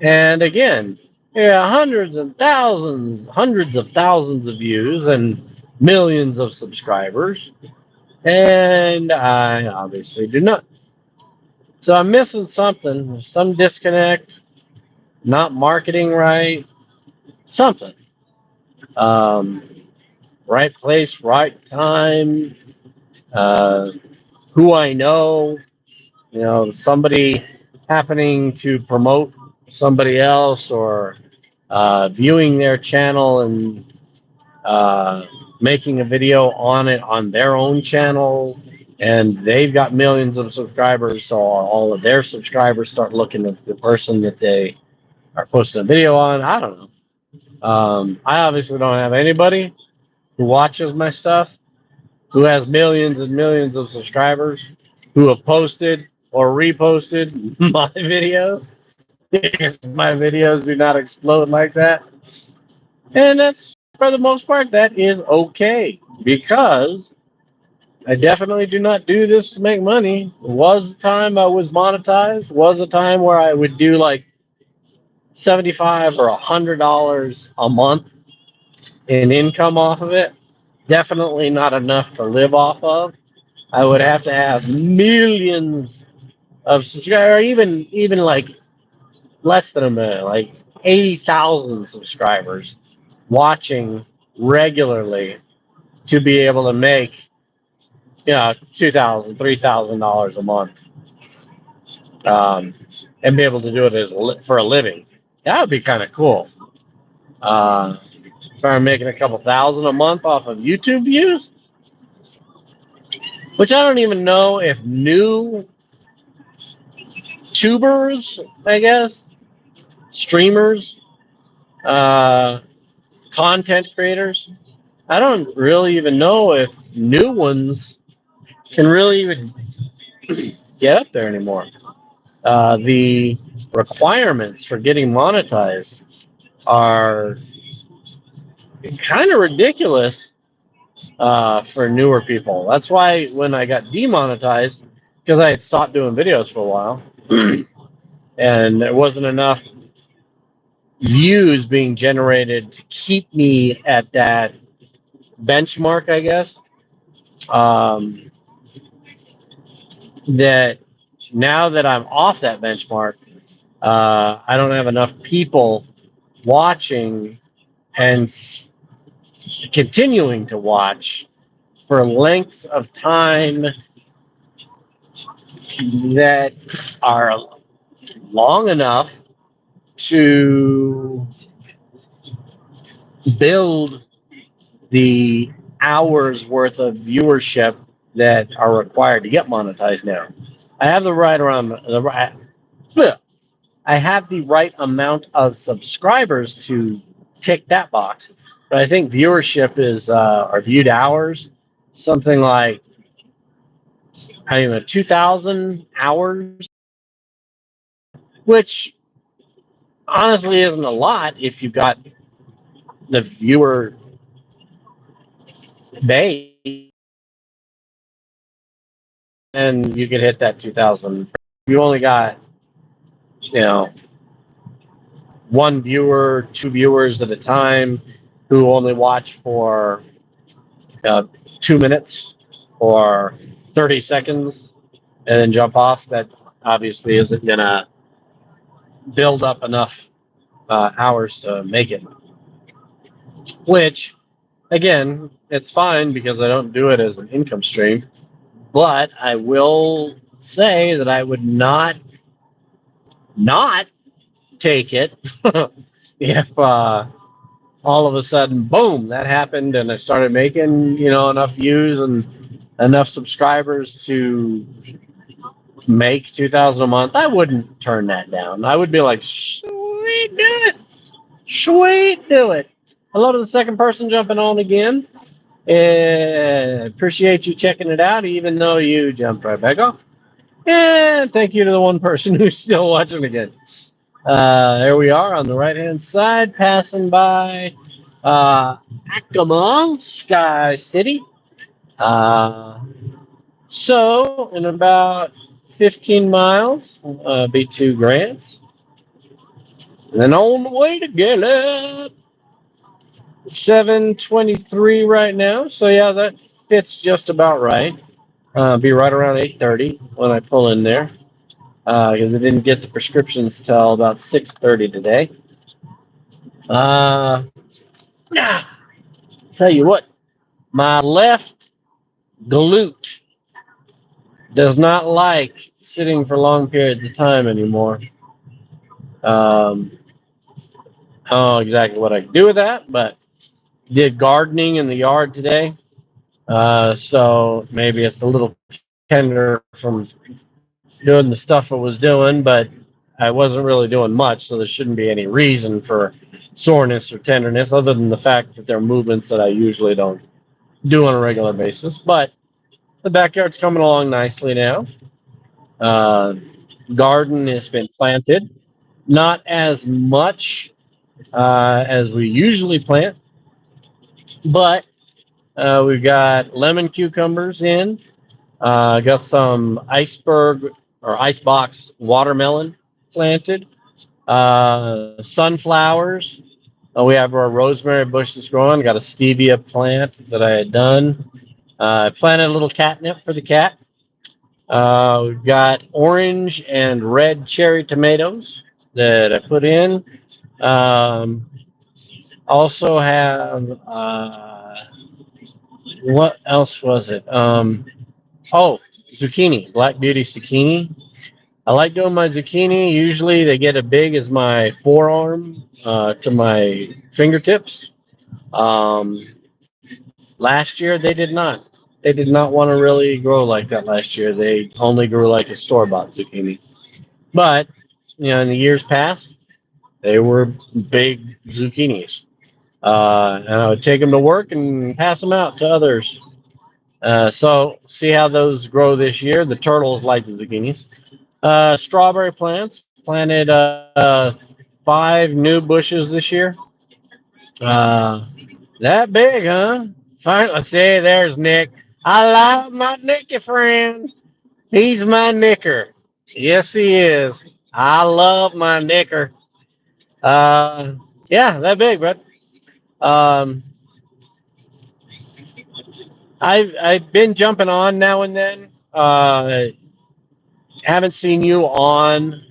And again, yeah, hundreds of thousands of views and millions of subscribers. And I obviously do not. So I'm missing something. There's some disconnect, not marketing right, something. Um, right place, right time, uh, who I know, somebody happening to promote somebody else or viewing their channel and making a video on it on their own channel, and they've got millions of subscribers, so all of their subscribers start looking at the person that they are posting a video on. I don't know. I obviously don't have anybody who watches my stuff who has millions and millions of subscribers who have posted or reposted my videos. Because my videos do not explode like that. And that's, for the most part, that is okay. Because I definitely do not do this to make money. Was a time I was monetized. Was a time where I would do like $75 or $100 a month in income off of it. Definitely not enough to live off of. I would have to have millions of subscribers, or even like less than a million, like 80,000 subscribers watching regularly to be able to make, $2,000, $3,000 a month, and be able to do it for a living. That would be kind of cool. If I'm making a couple thousand a month off of YouTube views, which I don't even know if new tubers, I guess, streamers, content creators, I don't really even know if new ones can really even get up there anymore. The requirements for getting monetized are kind of ridiculous for newer people. That's why when I got demonetized, because I had stopped doing videos for a while, and there wasn't enough views being generated to keep me at that benchmark, I guess. That now that I'm off that benchmark, I don't have enough people watching and continuing to watch for lengths of time that are long enough to build the hours worth of viewership that are required to get monetized now. I have the right around I have the right amount of subscribers to tick that box, but I think viewership is or viewed hours, something like, I don't know, 2,000 hours, which honestly isn't a lot if you've got the viewer base, and you could hit that 2,000. You only got, one viewer, two viewers at a time who only watch for 2 minutes or 30 seconds and then jump off. That obviously isn't going to build up enough hours to make it. Which, again, it's fine because I don't do it as an income stream. But I will say that I would not take it if all of a sudden, boom, that happened and I started making, enough views and enough subscribers to make 2,000 a month. I wouldn't turn that down. I would be like, sweet, do it. Sweet, do it. Hello to the second person jumping on again. Appreciate you checking it out, even though you jumped right back off. And thank you to the one person who's still watching again. There we are on the right-hand side, passing by Acoma, Sky City. So, in about 15 miles, be 2 Grants. And then on the way to Gallup. 7:23 right now. So, yeah, that fits just about right. Be right around 8:30 when I pull in there. Because I didn't get the prescriptions till about 6:30 today. Tell you what, my left glute does not like sitting for long periods of time anymore. I don't know exactly what I can do with that, but did gardening in the yard today. So maybe it's a little tender from doing the stuff I was doing, but I wasn't really doing much, so there shouldn't be any reason for soreness or tenderness other than the fact that they're movements that I usually don't do on a regular basis. But the backyard's coming along nicely now. Uh, Garden has been planted, not as much as we usually plant, but we've got lemon cucumbers in. Got some iceberg or icebox watermelon planted. Sunflowers. We have our rosemary bushes growing. Got a stevia plant that I had done. I planted a little catnip for the cat. We've got orange and red cherry tomatoes that I put in. Um, Also have what else was it? Oh, zucchini, black beauty zucchini. I like doing my zucchini. Usually they get as big as my forearm to my fingertips. Um, Last year they did not. They did not want to really grow like that last year. They only grew like a store bought zucchini. But in the years past, they were big zucchinis. And I would take them to work and pass them out to others. So see how those grow this year. The turtles like the zucchinis. Strawberry plants planted 5 new bushes this year. Uh, that big, huh? Fine. Let's see. There's Nick. I love my Nicky friend. He's my knicker. Yes, he is. I love my knicker. Uh, yeah, that big, bud. Um, I've been jumping on now and then. Haven't seen you on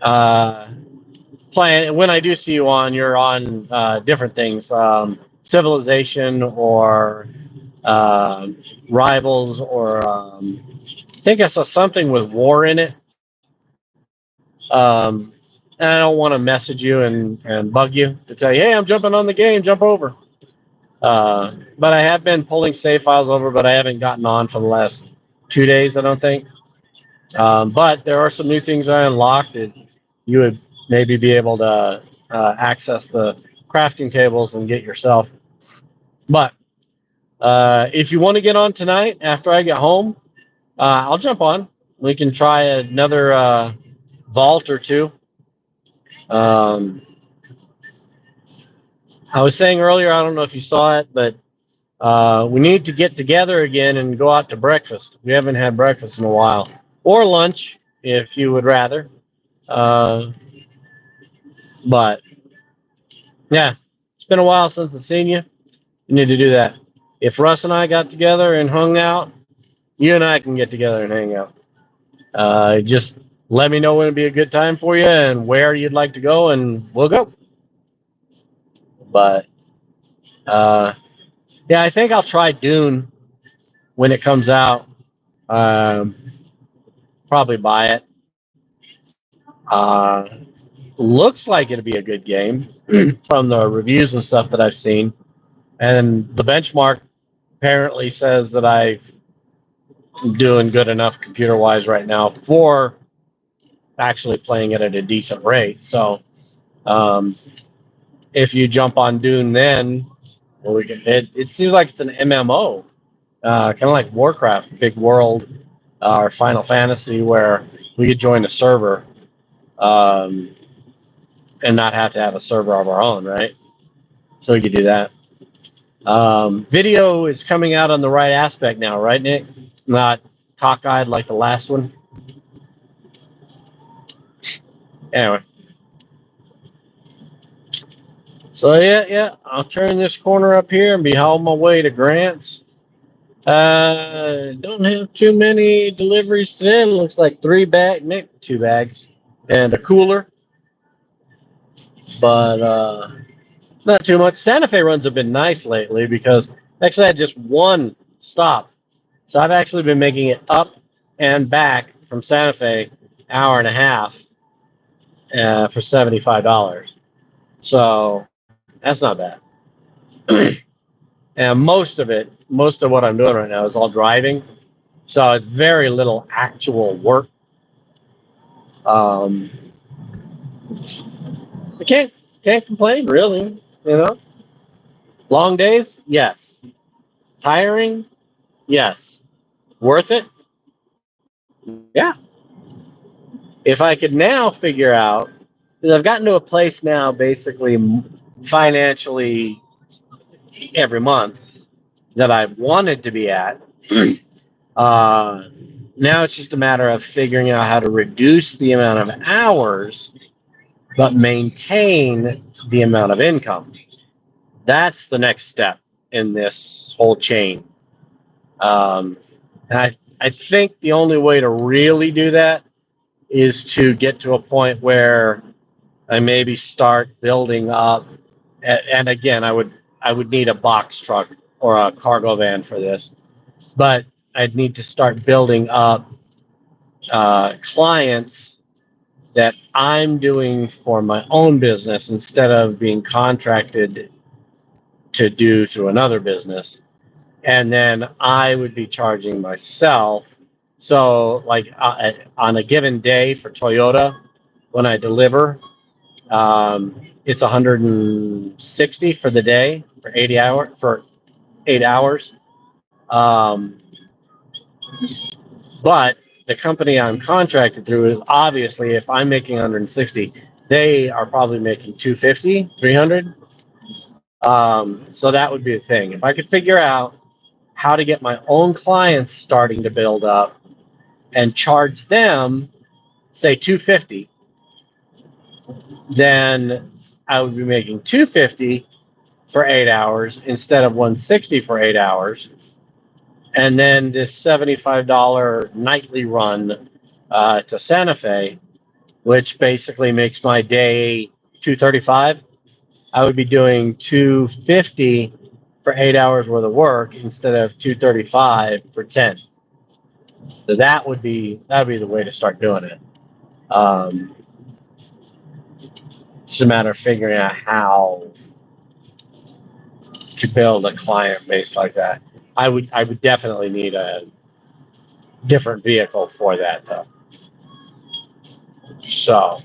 uh, playing. When I do see you on, you're on different things, Civilization or uh, Rivals, or I think I saw something with war in it. Um, and I don't want to message you and bug you to tell you, hey, I'm jumping on the game, jump over. But I have been pulling save files over, but I haven't gotten on for the last 2 days, I don't think. But there are some new things I unlocked that you would maybe be able to access the crafting tables and get yourself. But if you want to get on tonight after I get home, I'll jump on. We can try another vault or two. Um, I was saying earlier, I don't know if you saw it, but we need to get together again and go out to breakfast. We haven't had breakfast in a while, or lunch if you would rather. Uh, but yeah, it's been a while since I've seen you. You need to do that. If Russ and I got together and hung out, you and I can get together and hang out. Just let me know when it'd be a good time for you and where you'd like to go, and we'll go. But yeah, I think I'll try Dune when it comes out. Um, Probably buy it. Uh, Looks like it'd be a good game from the reviews and stuff that I've seen. And the benchmark apparently says that I'm doing good enough computer wise right now for actually playing it at a decent rate. So um, if you jump on Dune, then well, it seems like it's an MMO, kind of like Warcraft, big world, or Final Fantasy, where we could join a server um, and not have to have a server of our own, right? So we could do that. Video is coming out on the right aspect now, right, Nick? Not cockeyed like the last one. Anyway. So yeah, I'll turn this corner up here and be on my way to Grant's. Don't have too many deliveries today. It looks like 3 bags, maybe 2 bags, and a cooler. But not too much. Santa Fe runs have been nice lately because actually I had just one stop. So I've actually been making it up and back from Santa Fe, hour and a half for $75. So That's not bad. And most of what I'm doing right now is all driving. So it's very little actual work. Um, I can't complain really. You know, long days, yes. Tiring, yes. Worth it, yeah. If I could now figure out, because I've gotten to a place now, basically financially every month that I wanted to be at. uh, Now it's just a matter of figuring out how to reduce the amount of hours but maintain the amount of income. That's the next step in this whole chain. And I think the only way to really do that is to get to a point where I maybe start building up. And again, I would need a box truck or a cargo van for this, but I'd need to start building up clients that I'm doing for my own business instead of being contracted to do through another business. And then I would be charging myself. So, like on a given day for Toyota, when I deliver, it's 160 for the day for 8 hours. Um, but the company I'm contracted through is obviously, if I'm making 160, they are probably making 250, 300. So that would be the thing. If I could figure out how to get my own clients starting to build up and charge them, say 250, then I would be making 250 for 8 hours instead of 160 for 8 hours. And then this $75 nightly run to Santa Fe, which basically makes my day 235. I would be doing 250 for 8 hours worth of work instead of 235 for 10. So that'd be the way to start doing it. Um, it's a matter of figuring out how to build a client base like that. I would definitely need a different vehicle for that though. So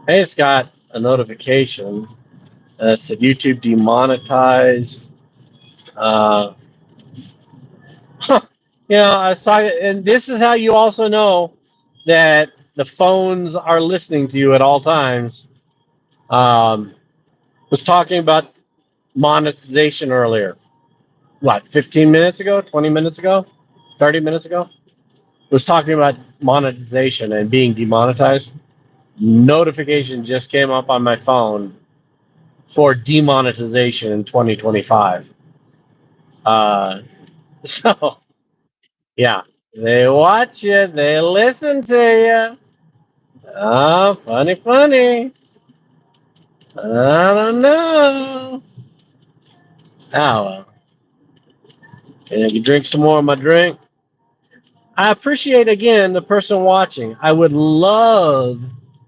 I just got a notification that said YouTube demonetized. Uh, huh, I was talking, and this is how you also know that the phones are listening to you at all times. Was talking about monetization earlier. What, 15 minutes ago, 20 minutes ago, 30 minutes ago? Was talking about monetization and being demonetized. Notification just came up on my phone for demonetization in 2025. So, yeah, they watch you, they listen to you. Oh, funny, funny. I don't know. Oh, well. And if you drink some more of my drink, I appreciate again the person watching. I would love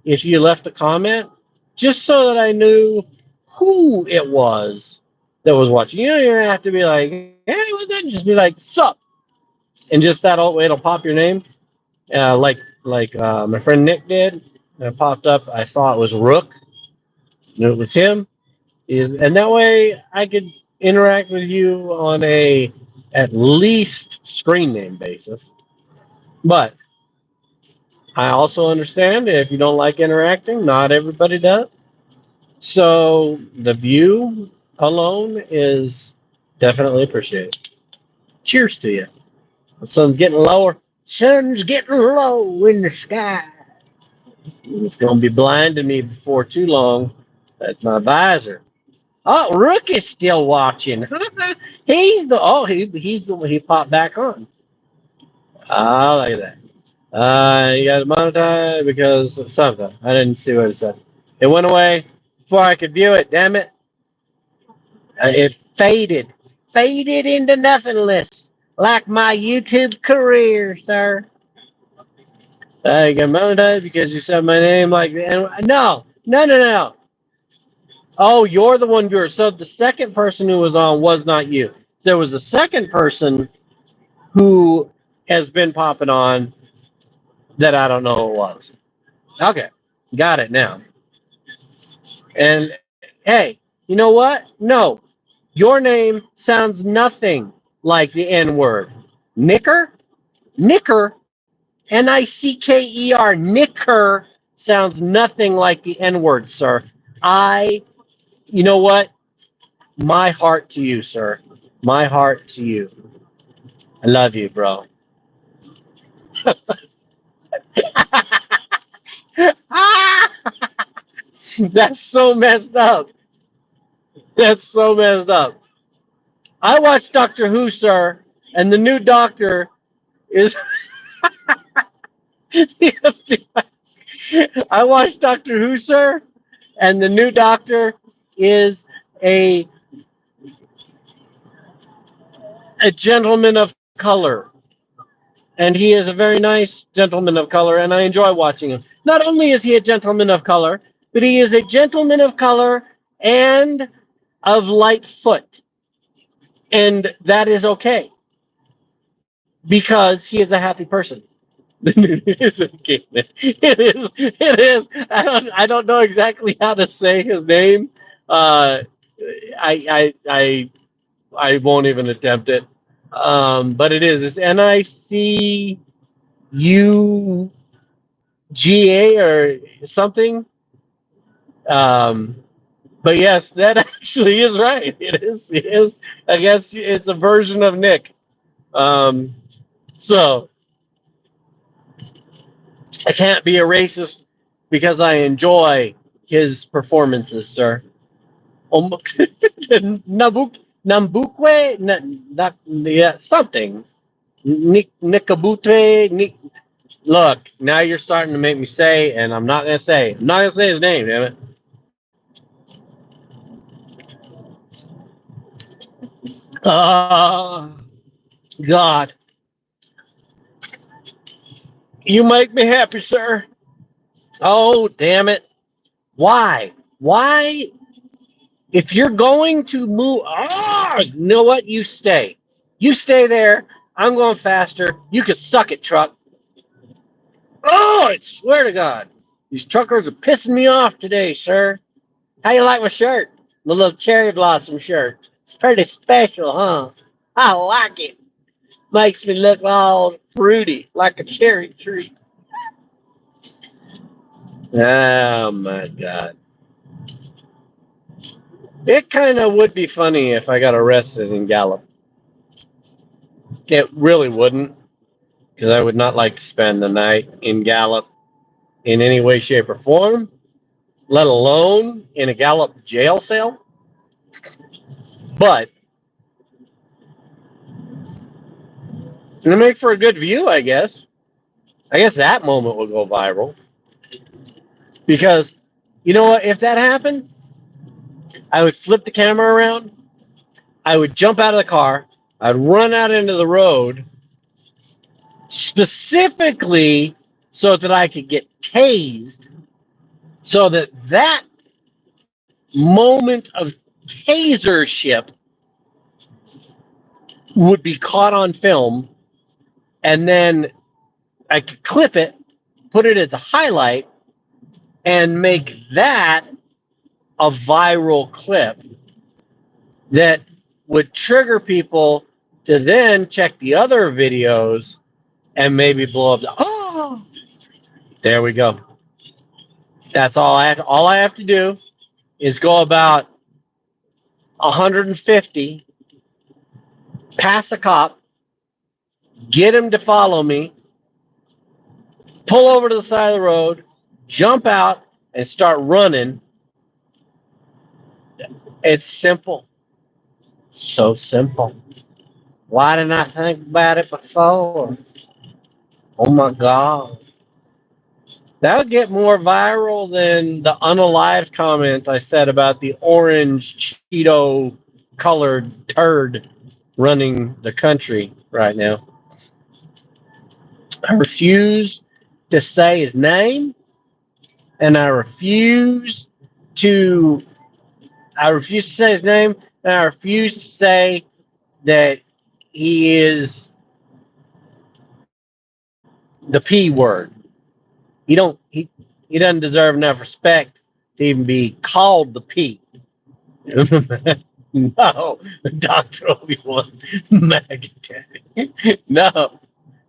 if you left a comment just so that I knew who it was that was watching. You don't have to be like, hey, what's that? Just be like, sup. And just it'll pop your name. Like my friend Nick did. It popped up. I saw it was Rook. Knew it was him. And that way I could interact with you on a at least screen name basis. But I also understand if you don't like interacting, not everybody does. So the view alone is definitely appreciated. Cheers to you. The sun's getting lower. Sun's getting low in the sky. It's going to be blinding me before too long. That's my visor. Oh, Rook is still watching. He popped back on. Oh, look at that. You got monetized because of something. I didn't see what it said. It went away before I could view it. Damn it! It faded into nothingness, like my YouTube career, sir. You got monetized because you said my name like no. Oh, you're the one viewer. So the second person who was on was not you. There was a second person who has been popping on that I don't know who it was. Okay, got it now. And hey, you know what? No, your name sounds nothing like the N word. Nicker? Nicker? Nicker. Nicker sounds nothing like the N word, sir. I, you know what? My heart to you, sir. My heart to you. I love you, bro. That's so messed up. That's so messed up. I watched Doctor Who, sir, and the new Doctor is. I watched Doctor Who, sir, and the new Doctor is a a gentleman of color, and he is a very nice gentleman of color, and I enjoy watching him. Not only is he a gentleman of color, but he is a gentleman of color and of light foot, and that is okay because he is a happy person. It is. It is. I don't know exactly how to say his name. Uh, I won't even attempt it. But it is. It's NICUGA or something. Um, but yes, that actually is right. It is. It is. I guess it's a version of Nick. Um, so I can't be a racist because I enjoy his performances, sir. Nambukwe, yeah, something. Nikabute, look, now you're starting to make me say, and I'm not gonna say. I'm not gonna say his name, damn it. Oh God, you make me happy, sir. Oh damn it! Why? Why? If you're going to move, you know what? You stay. You stay there. I'm going faster. You can suck it, truck. Oh, I swear to God. These truckers are pissing me off today, sir. How you like my shirt? My little cherry blossom shirt. It's pretty special, huh? I like it. Makes me look all fruity, like a cherry tree. Oh my God. It kind of would be funny if I got arrested in Gallup. It really wouldn't, because I would not like to spend the night in Gallup in any way, shape, or form, let alone in a Gallup jail cell. But it'll make for a good view, I guess. I guess that moment will go viral. Because, you know what? If that happened, I would flip the camera around. I would jump out of the car. I'd run out into the road specifically so that I could get tased, so that that moment of tasership would be caught on film, and then I could clip it, put it as a highlight, and make that a viral clip that would trigger people to then check the other videos and maybe blow up. Oh, there we go. That's all I have. All I have to do is go about 150, pass a cop, get him to follow me, pull over to the side of the road, jump out, and start running. It's simple. So simple. Why didn't I think about it before? Oh my God. That'll get more viral than the unalived comment I said about the orange Cheeto colored turd running the country right now. I refuse to say his name, and I refuse to I refuse to say his name, and I refuse to say that he is the P word. He doesn't deserve enough respect to even be called the P. No, Dr. Obi-Wan Daddy. No.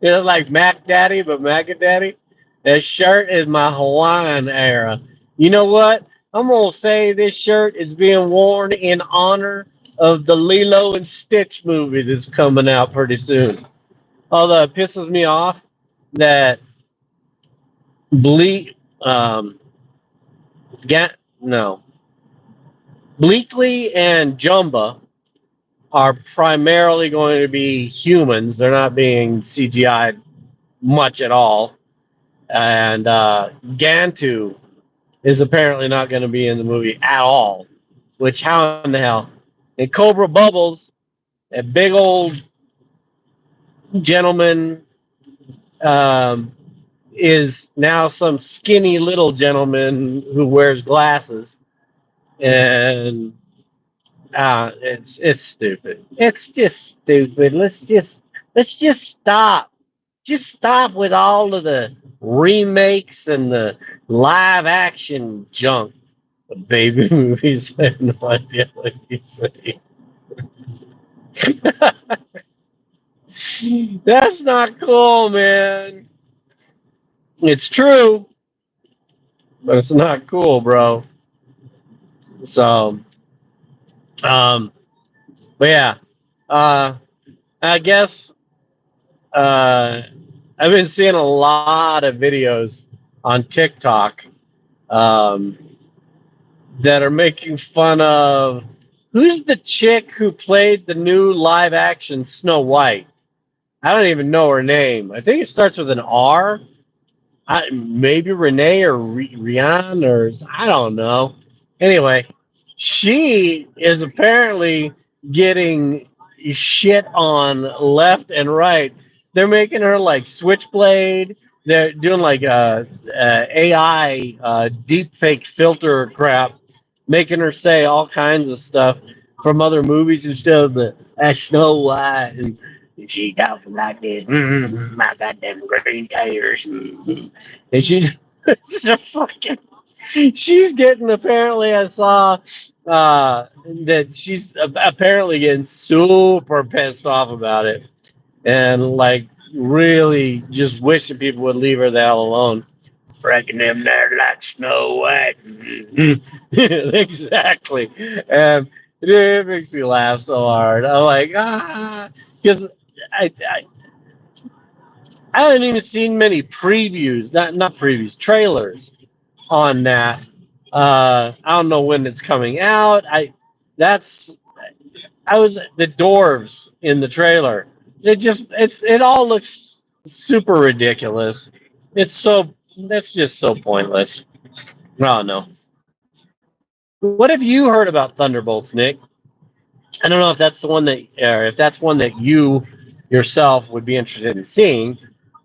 It's like Mac Daddy, but Mac Daddy. That shirt is my Hawaiian era. You know what? I'm gonna say this shirt is being worn in honor of the Lilo and Stitch movie that's coming out pretty soon. Although it pisses me off that Ble no Bleakley and Jumba are primarily going to be humans. They're not being CGI'd much at all. And Gantu is apparently not going to be in the movie at all. Which, how in the hell? And Cobra Bubbles, a big old gentleman, is now some skinny little gentleman who wears glasses. And it's stupid. It's just stupid. Let's just stop. Just stop with all of the remakes and the live action junk. The baby movies. I have no idea what you say. That's not cool, man. It's true, but it's not cool, bro. So, um, but yeah, I guess I've been seeing a lot of videos on TikTok um, that are making fun of who's the chick who played the new live action Snow White. I don't even know her name. I think it starts with an R. Maybe Renee or Rian, or I don't know. Anyway, she is apparently getting shit on left and right. They're making her like Switchblade. They're doing like AI deep fake filter crap, making her say all kinds of stuff from other movies and stuff. But that's Snow White, and she talking like this. My goddamn green tires. And she, so fucking, she's getting apparently. I saw that she's apparently getting super pissed off about it, and like really just wishing people would leave her the hell alone. Freaking them there like Snow White. Exactly. And it makes me laugh so hard. I'm like, because I, I I haven't even seen many previews, not previews, trailers on that. I don't know when it's coming out. That's I was the dwarves in the trailer. It all looks super ridiculous. That's just so pointless. I don't know. What have you heard about Thunderbolts, Nick? I don't know if that's the one that, or if that's one that you yourself would be interested in seeing,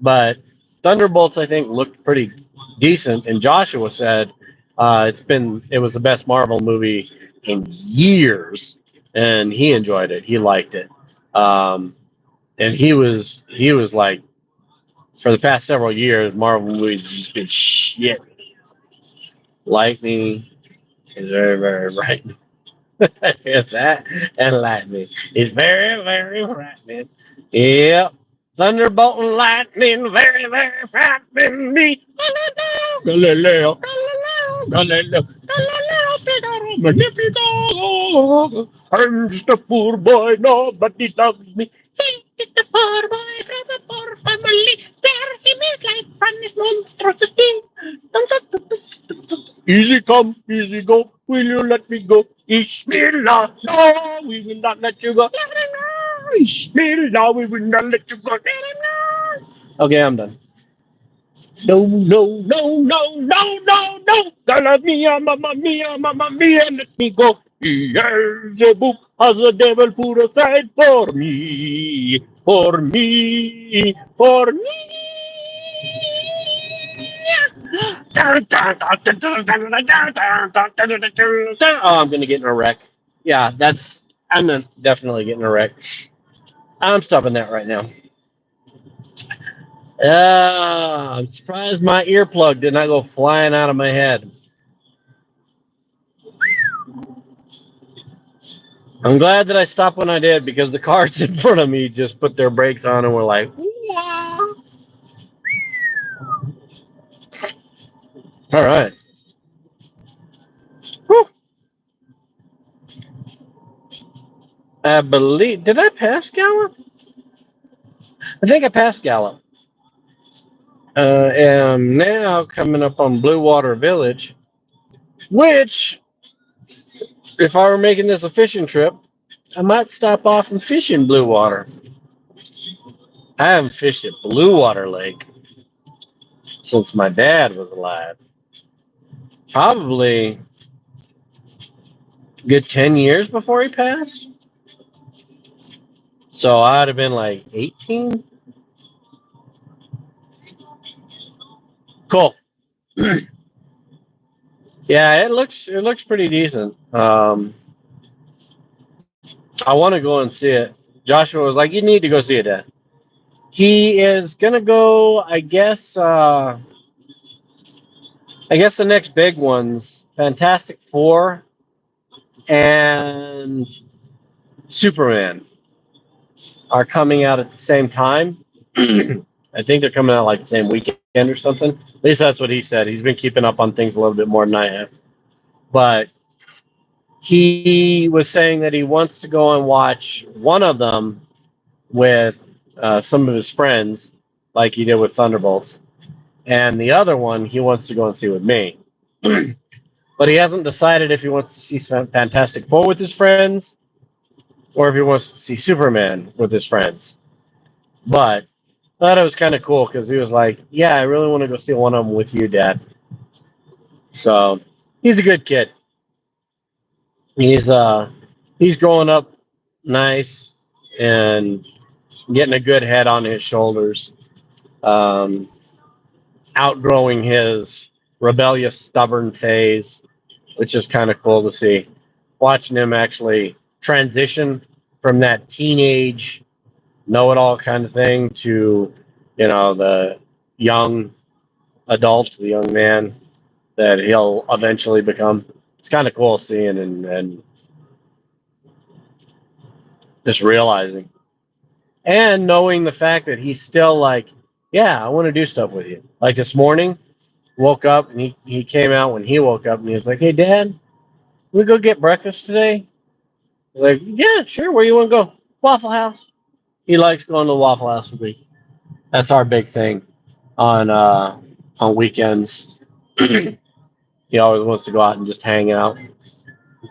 but Thunderbolts, I think, looked pretty decent. And Joshua said it was the best Marvel movie in years, and he enjoyed it. He liked it, and he was like, for the past several years, Marvel movies have just been shit. Lightning is very, very bright. That and lightning is very, very frightening. Yep. Thunderbolt and lightning, very, very frightening me. Galileo, Galileo, Galileo, Galileo, Figaro, Magnifico. I'm just a poor boy, nobody loves me. He's just a poor boy from a poor family. Spare him his life from this monstrosity. Easy come, easy go. Will you let me go? Ishmael, no, we will not let you go. Ishmael, we will not let you go. Okay, I'm done. No, no, no, no, no, no, no. Gala mamma mia, let me go. Beelzebub has the devil put aside for me, for me, for me. I'm gonna get in a wreck. Yeah, I'm definitely getting a wreck. I'm stopping that right now. I'm surprised my earplug did not go flying out of my head. I'm glad that I stopped when I did because the cars in front of me just put their brakes on and were like, "Wah." All right. Whew. I believe, did I pass Gallup? I think I passed Gallup. Am now coming up on Blue Water Village, which, if I were making this a fishing trip, I might stop off and fish in Blue Water. I haven't fished at Blue Water Lake since my dad was alive. Probably a good 10 years before he passed. So I'd have been like 18. Cool. Yeah, it looks pretty decent. I want to go and see it. Joshua was like, "You need to go see it, Dad." He is gonna go. I guess the next big ones, Fantastic Four and Superman, are coming out at the same time. I think they're coming out like the same weekend or something. At least that's what he said. He's been keeping up on things a little bit more than I have. But he was saying that he wants to go and watch one of them with some of his friends, like he did with Thunderbolts, and the other one he wants to go and see with me. But he hasn't decided if he wants to see Fantastic Four with his friends or if he wants to see Superman with his friends. But I thought it was kind of cool because he was like, "Yeah, I really want to go see one of them with you, Dad." So he's a good kid. He's he's growing up nice and getting a good head on his shoulders. Um, Outgrowing his rebellious, stubborn phase, which is kind of cool to see. Watching him actually transition from that teenage know-it-all kind of thing to, the young adult, the young man that he'll eventually become. It's kind of cool seeing and just realizing. And knowing the fact that he's still like, yeah, I want to do stuff with you. Like this morning, woke up and he came out when he woke up and he was like, "Hey, Dad, we go get breakfast today?" Like, "Yeah, sure. Where you want to go?" "Waffle House." He likes going to the Waffle House with me. That's our big thing on weekends. He always wants to go out and just hang out,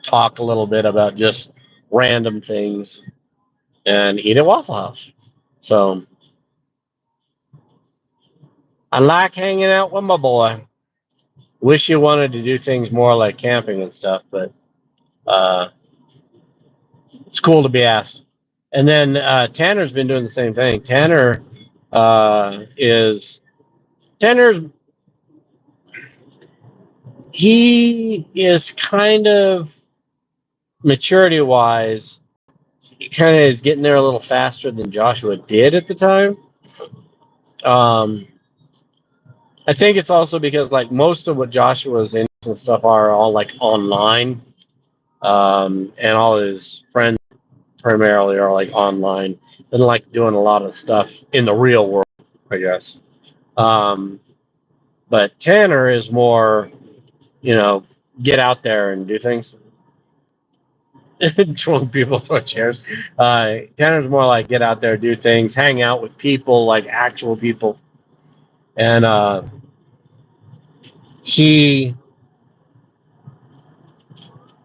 talk a little bit about just random things, and eat at Waffle House. So I like hanging out with my boy. Wish you wanted to do things more like camping and stuff, but uh, it's cool to be asked. And then Tanner's been doing the same thing. Tanner's he is kind of maturity wise, he kind of is getting there a little faster than Joshua did at the time. Um, I think it's also because like most of what Joshua's in and stuff are all like online, and all his friends primarily are like online and like doing a lot of stuff in the real world, I guess. Um, but Tanner is more, get out there and do things. Drunk people throw chairs. Tanner's more like get out there, do things, hang out with people, like actual people. And he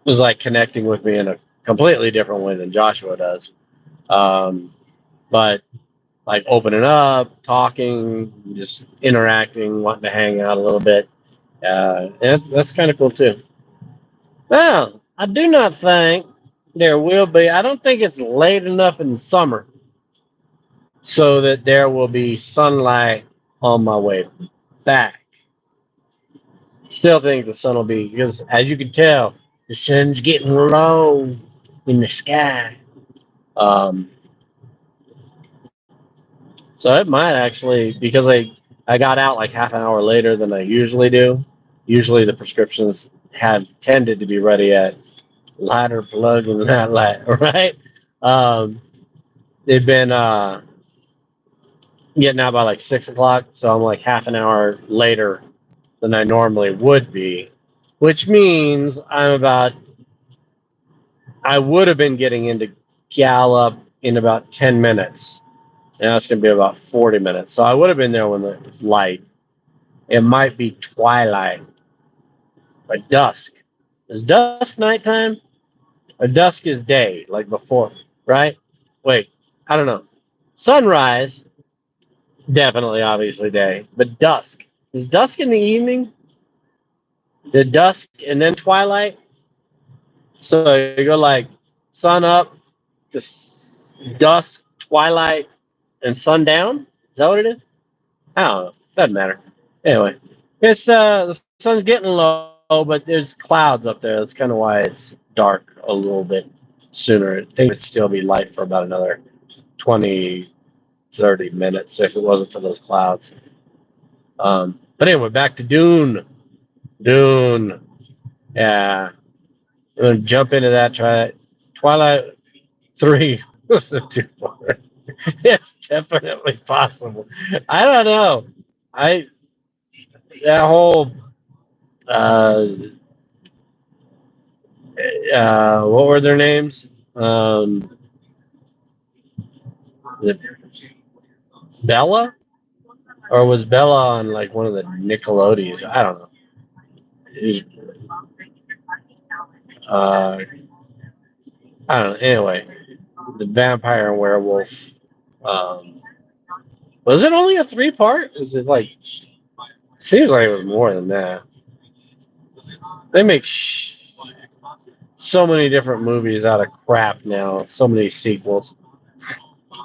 was like connecting with me in a completely different way than Joshua does. But like opening up, talking, just interacting, wanting to hang out a little bit. And that's kind of cool too. Well, I do not think there will be. I don't think it's late enough in the summer so that there will be sunlight on my way back. Still think the sun will be, because as you can tell, the sun's getting low in the sky. Um, so it might actually, because I got out like half an hour later than I usually do. Usually the prescriptions have tended to be ready at lighter plug and that light, right? Um, they've been getting out by like 6 o'clock, so I'm like half an hour later than I normally would be, which means I would have been getting into Gallup in about 10 minutes. Now it's going to be about 40 minutes. So I would have been there when it's light. It might be twilight or dusk. Is dusk nighttime? Or dusk is day, like before, right? Wait, I don't know. Sunrise, definitely, obviously day. But dusk. Is dusk in the evening? The dusk and then twilight? So you go like sun up, dusk, twilight, and sundown? Is that what it is? I don't know. Doesn't matter. Anyway, it's the sun's getting low, but there's clouds up there. That's kind of why it's dark a little bit sooner. I think it'd still be light for about another 20, 30 minutes if it wasn't for those clouds. But anyway, back to Dune. Dune. Yeah. I'm gonna jump into that. Try it. Twilight 3 wasn't too far. It's definitely possible. I don't know. I that whole what were their names? Was it Bella, or was Bella on like one of the Nickelodeons? I don't know. Uh, I don't know. Anyway, the vampire and werewolf. Um, was it only a 3-part? Is it like? Seems like it was more than that. They make so many different movies out of crap now. So many sequels.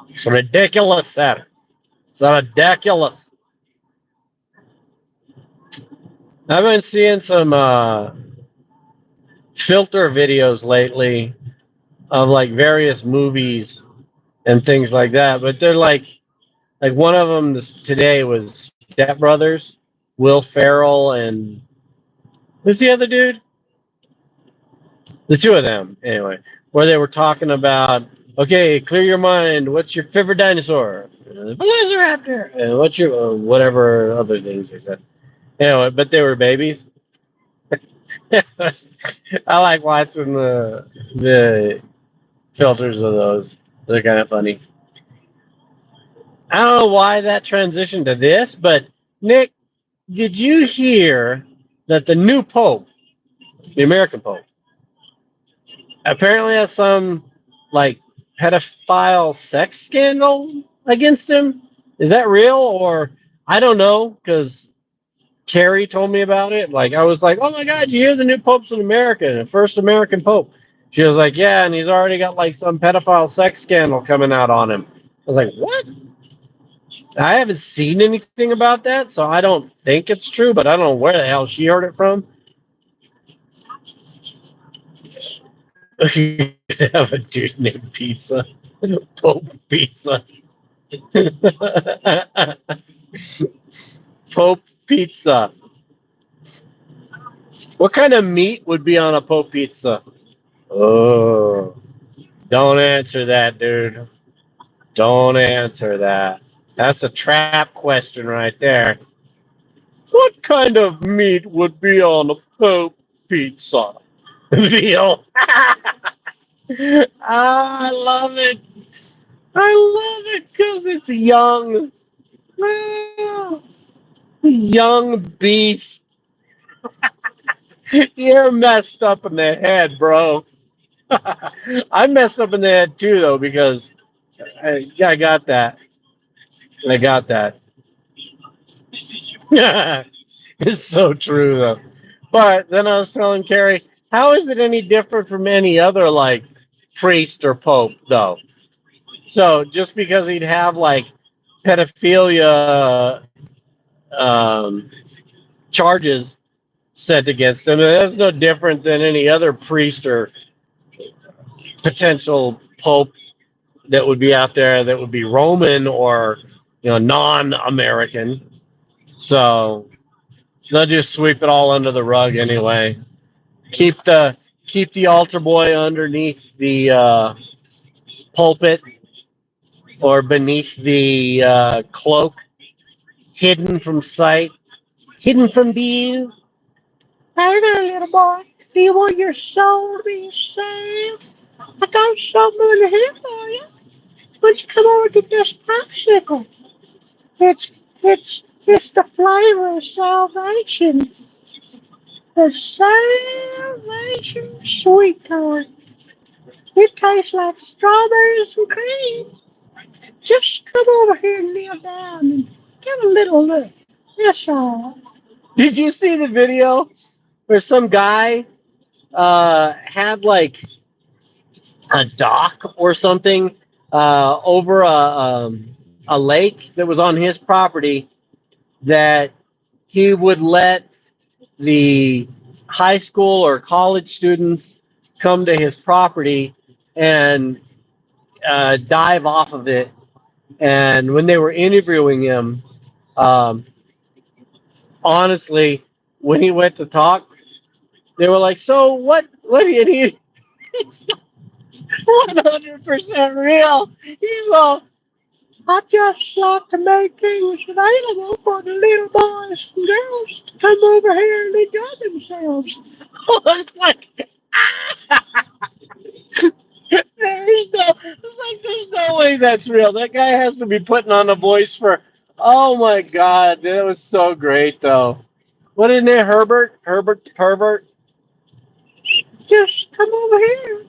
It's ridiculous, sir. It's ridiculous. I've been seeing some filter videos lately of like various movies and things like that, but they're like one of them today was Step Brothers, Will Ferrell and who's the other dude? The two of them, anyway, where they were talking about, okay, clear your mind. What's your favorite dinosaur? The Velociraptor. And what's your whatever other things they said. Anyway, but they were babies. I like watching the filters of those. They're kind of funny. I don't know why that transitioned to this, but Nick, did you hear that the new Pope, the American Pope, apparently has some like pedophile sex scandal against him? Is that real, or I don't know, because Carrie told me about it. Like I was like, oh my God, you hear the new Pope's an American, the first American Pope. She was like, yeah, and he's already got like some pedophile sex scandal coming out on him. I was like, what? I haven't seen anything about that, so I don't think it's true, but I don't know where the hell she heard it from. You could have a dude named Pizza. Pope Pizza. Pope Pizza. What kind of meat would be on a Pope Pizza? Oh, don't answer that, dude. Don't answer that. That's a trap question right there. What kind of meat would be on a Pope Pizza? Veal. I love it. I love it because it's young. Young beef. You're messed up in the head, bro. I'm messed up in the head too, though, because I got that. I got that. It's so true, though. But then I was telling Carrie, how is it any different from any other like priest or pope, though? So just because he'd have like pedophilia charges set against him. And that's no different than any other priest or potential pope that would be out there that would be Roman or non-American. So they'll just sweep it all under the rug anyway. Keep the altar boy underneath the pulpit or beneath the cloak, hidden from sight, hidden from view. Hey there, little boy. Do you want your soul to be saved? I got something in here for you. Why don't you come over and get this popsicle? It's the flavor of salvation. The salvation sweet corn. It tastes like strawberries and cream. Just come over here and kneel down and give a little look. That's all. Did you see the video where some guy had like a dock or something over a lake that was on his property that he would let the high school or college students come to his property and dive off of it. And when they were interviewing him, honestly, when he went to talk, they were like, "So what do you need?" He's 100% real. He's all, "I just like to make things available for the little boys and girls to come over here and enjoy themselves." I was like, there's no way that's real. That guy has to be putting on a voice for. Oh my God, that was so great though. What isn't it, Herbert? Herbert the pervert. Just come over here,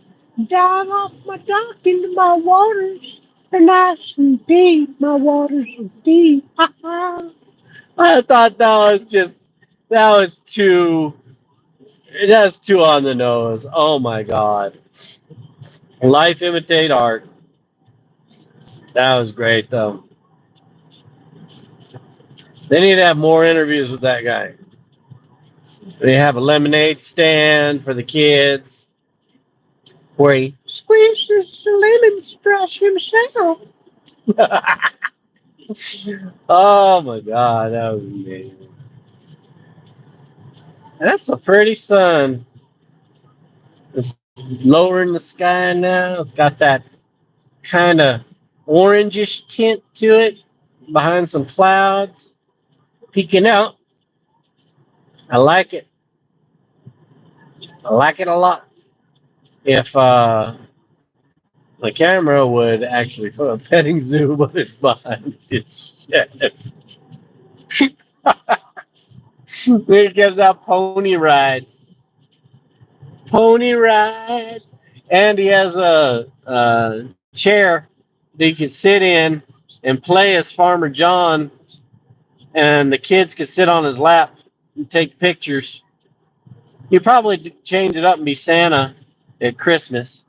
dive off my dock into my waters. They're nice and deep. My waters are deep. I thought that was too that's too on the nose. Oh my God. Life imitate art. That was great though. They need to have more interviews with that guy. They have a lemonade stand for the kids where he squeezes the lemon brush himself. Oh my God, that was amazing. That's a pretty sun. It's lower in the sky now. It's got that kind of orangish tint to it behind some clouds peeking out. I like it. I like it a lot. If the camera would actually put a petting zoo, but it's behind its shed. It gives out pony rides. Pony rides. And he has a chair that you can sit in and play as Farmer John, and the kids can sit on his lap and take pictures. You probably change it up and be Santa at Christmas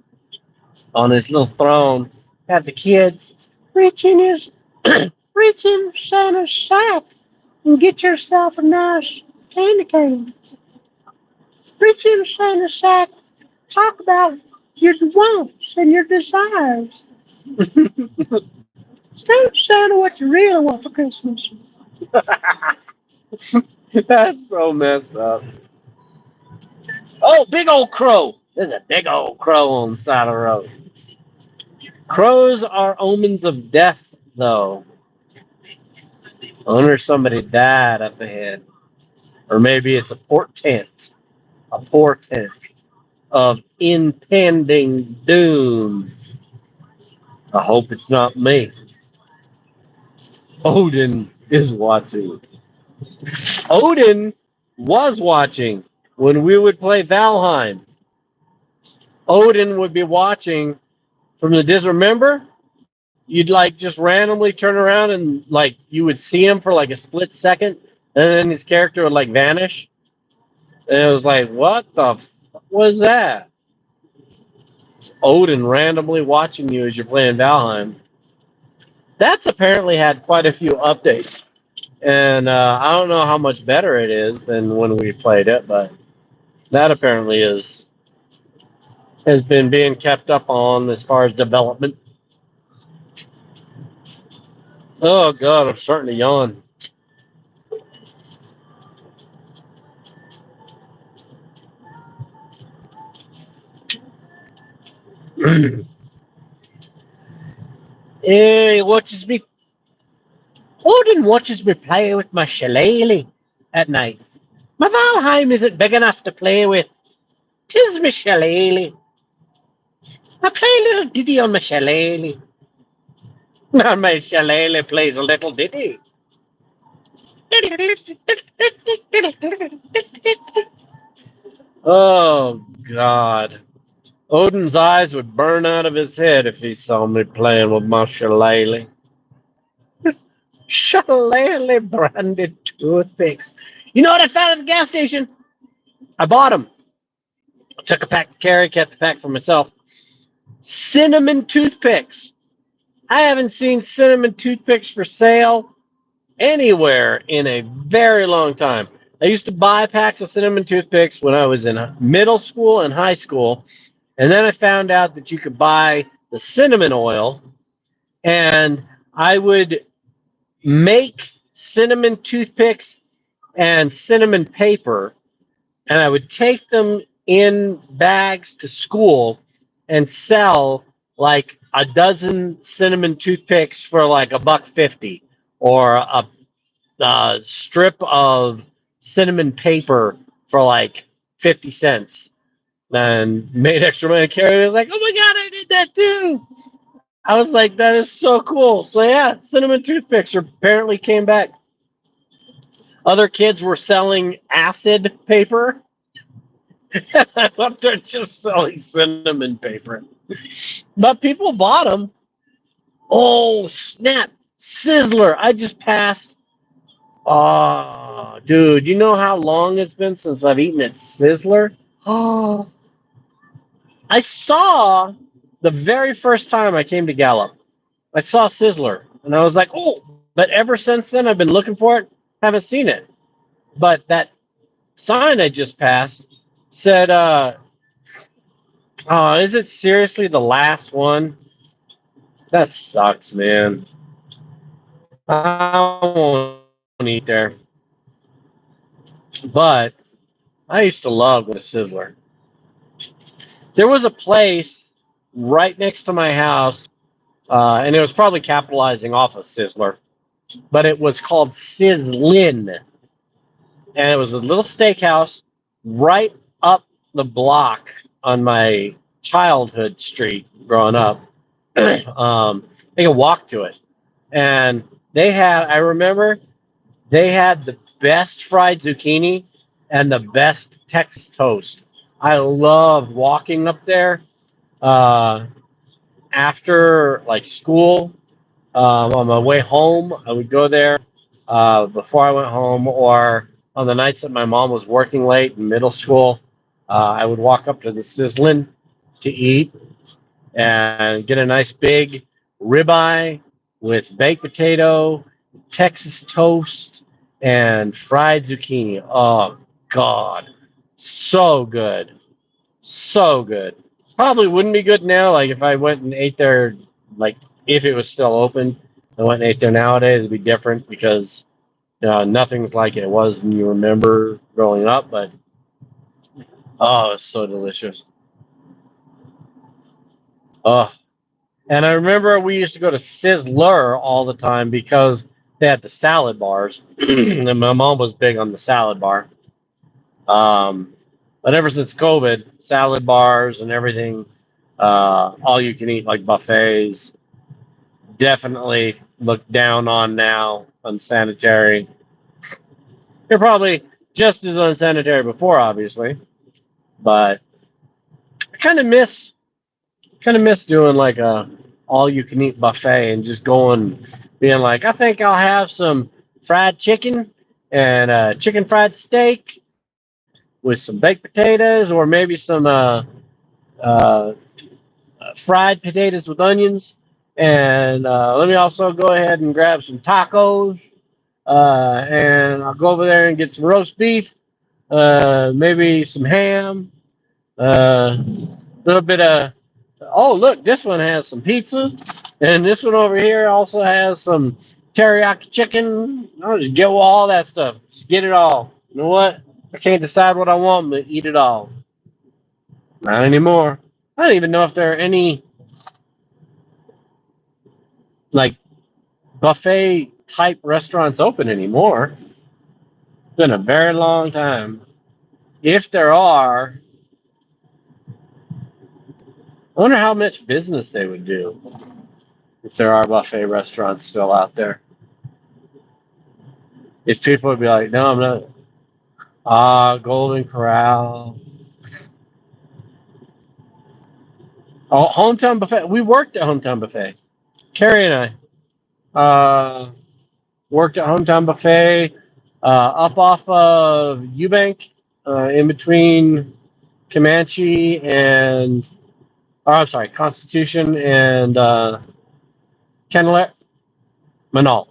on his little throne. Have the kids reach in Santa's sack and get yourself a nice candy cane. Reach in Santa's sack, talk about your wants and your desires. Tell Santa what you really want for Christmas. That's so messed up. Oh, big old crow. There's a big old crow on the side of the road. Crows are omens of death, though. I wonder if somebody died up ahead. Or maybe it's a portent of impending doom. I hope it's not me. Odin is watching. Odin was watching when we would play Valheim. Odin would be watching from the distance. Remember? You'd like just randomly turn around and like you would see him for like a split second, and then his character would like vanish. And it was like, what the fuck was that? It's Odin randomly watching you as you're playing Valheim. That's apparently had quite a few updates. And I don't know how much better it is than when we played it, but that apparently has been being kept up on as far as development. Oh God, I'm starting to yawn. He watches me. Odin watches me play with my shillelagh at night. My Valheim isn't big enough to play with. 'Tis my shillelagh. I play a little ditty on my shillelagh. And my shillelagh plays a little ditty. Oh God. Odin's eyes would burn out of his head if he saw me playing with my shillelagh. Shillelagh branded toothpicks. You know what I found at the gas station? I bought them. I took a pack to carry, kept the pack for myself. Cinnamon toothpicks. I haven't seen cinnamon toothpicks for sale anywhere in a very long time. I used to buy packs of cinnamon toothpicks when I was in middle school and high school, and then I found out that you could buy the cinnamon oil, and I would make cinnamon toothpicks and cinnamon paper, and I would take them in bags to school and sell like a dozen cinnamon toothpicks for like $1.50, or a strip of cinnamon paper for like 50 cents, and made extra money. Carrie was like, "Oh my God, I did that too." I was like, "That is so cool." So yeah, cinnamon toothpicks apparently came back. Other kids were selling acid paper. I thought they're just selling cinnamon paper, but people bought them. Oh snap! Sizzler! I just passed. Oh, dude, you know how long it's been since I've eaten at Sizzler? Oh, I saw the very first time I came to Gallup. I saw Sizzler, and I was like, "Oh!" But ever since then, I've been looking for it. Haven't seen it. But that sign I just passed said, "Oh, is it seriously the last one?" That sucks, man. I won't eat there. But I used to love the Sizzler. There was a place right next to my house, and it was probably capitalizing off of Sizzler, but it was called Sizzlin, and it was a little steakhouse right up the block on my childhood street growing up. They could walk to it, and I remember they had the best fried zucchini and the best Texas toast. I loved walking up there uh, after like school. On my way home, I would go there before I went home, or on the nights that my mom was working late in middle school. I would walk up to the Sizzlin to eat and get a nice big ribeye with baked potato, Texas toast, and fried zucchini. Oh God, so good, so good. Probably wouldn't be good now. Like if I went and ate there, like if it was still open, I went and ate there nowadays, it'd be different because nothing's like it was when you remember growing up. But oh, it's so delicious. Oh, and I remember we used to go to Sizzler all the time because they had the salad bars, and my mom was big on the salad bar. Um, but ever since COVID, salad bars and everything, all you can eat like buffets, definitely looked down on now, unsanitary. They're probably just as unsanitary before, obviously, but I kind of miss doing like a all you can eat buffet and just going, being like, I think I'll have some fried chicken and chicken fried steak with some baked potatoes, or maybe some uh, fried potatoes with onions. And let me also go ahead and grab some tacos. and I'll go over there and get some roast beef, maybe some ham, a little bit of. Oh, look, this one has some pizza, and this one over here also has some teriyaki chicken. I'll just get all that stuff. Just get it all. You know what? I can't decide what I want, but eat it all. Not anymore. I don't even know if there are any like buffet type restaurants open anymore. It's been a very long time. If there are, I wonder how much business they would do if there are buffet restaurants still out there. If people would be like, no, I'm not. Golden Corral. Oh, Hometown Buffet. We worked at Hometown Buffet. Carrie and I worked at Hometown Buffet up off of Eubank, in between Comanche and, I'm sorry, Constitution and Kennelet, Manal.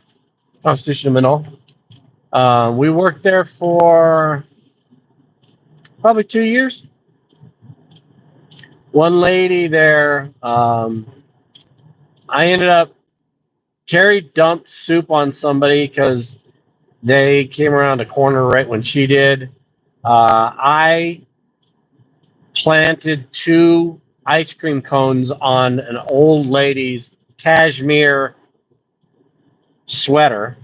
Constitution and Manal. We worked there for probably 2 years. One lady there, I ended up, Carrie dumped soup on somebody because they came around a corner right when she did. I planted 2 ice cream cones on an old lady's cashmere sweater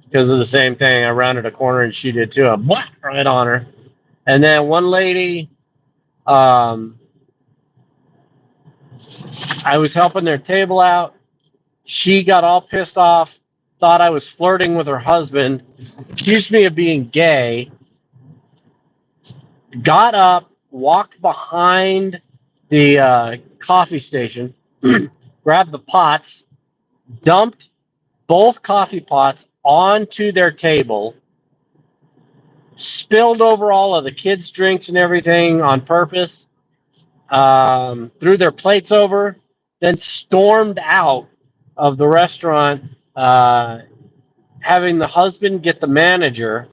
because of the same thing. I rounded a corner and she did too. I whacked right on her. And then one lady, I was helping their table out. She got all pissed off, thought I was flirting with her husband, accused me of being gay, got up, walked behind the coffee station, grabbed the pots, dumped both coffee pots onto their table, spilled over all of the kids' drinks and everything on purpose, threw their plates over, then stormed out of the restaurant, having the husband get the manager,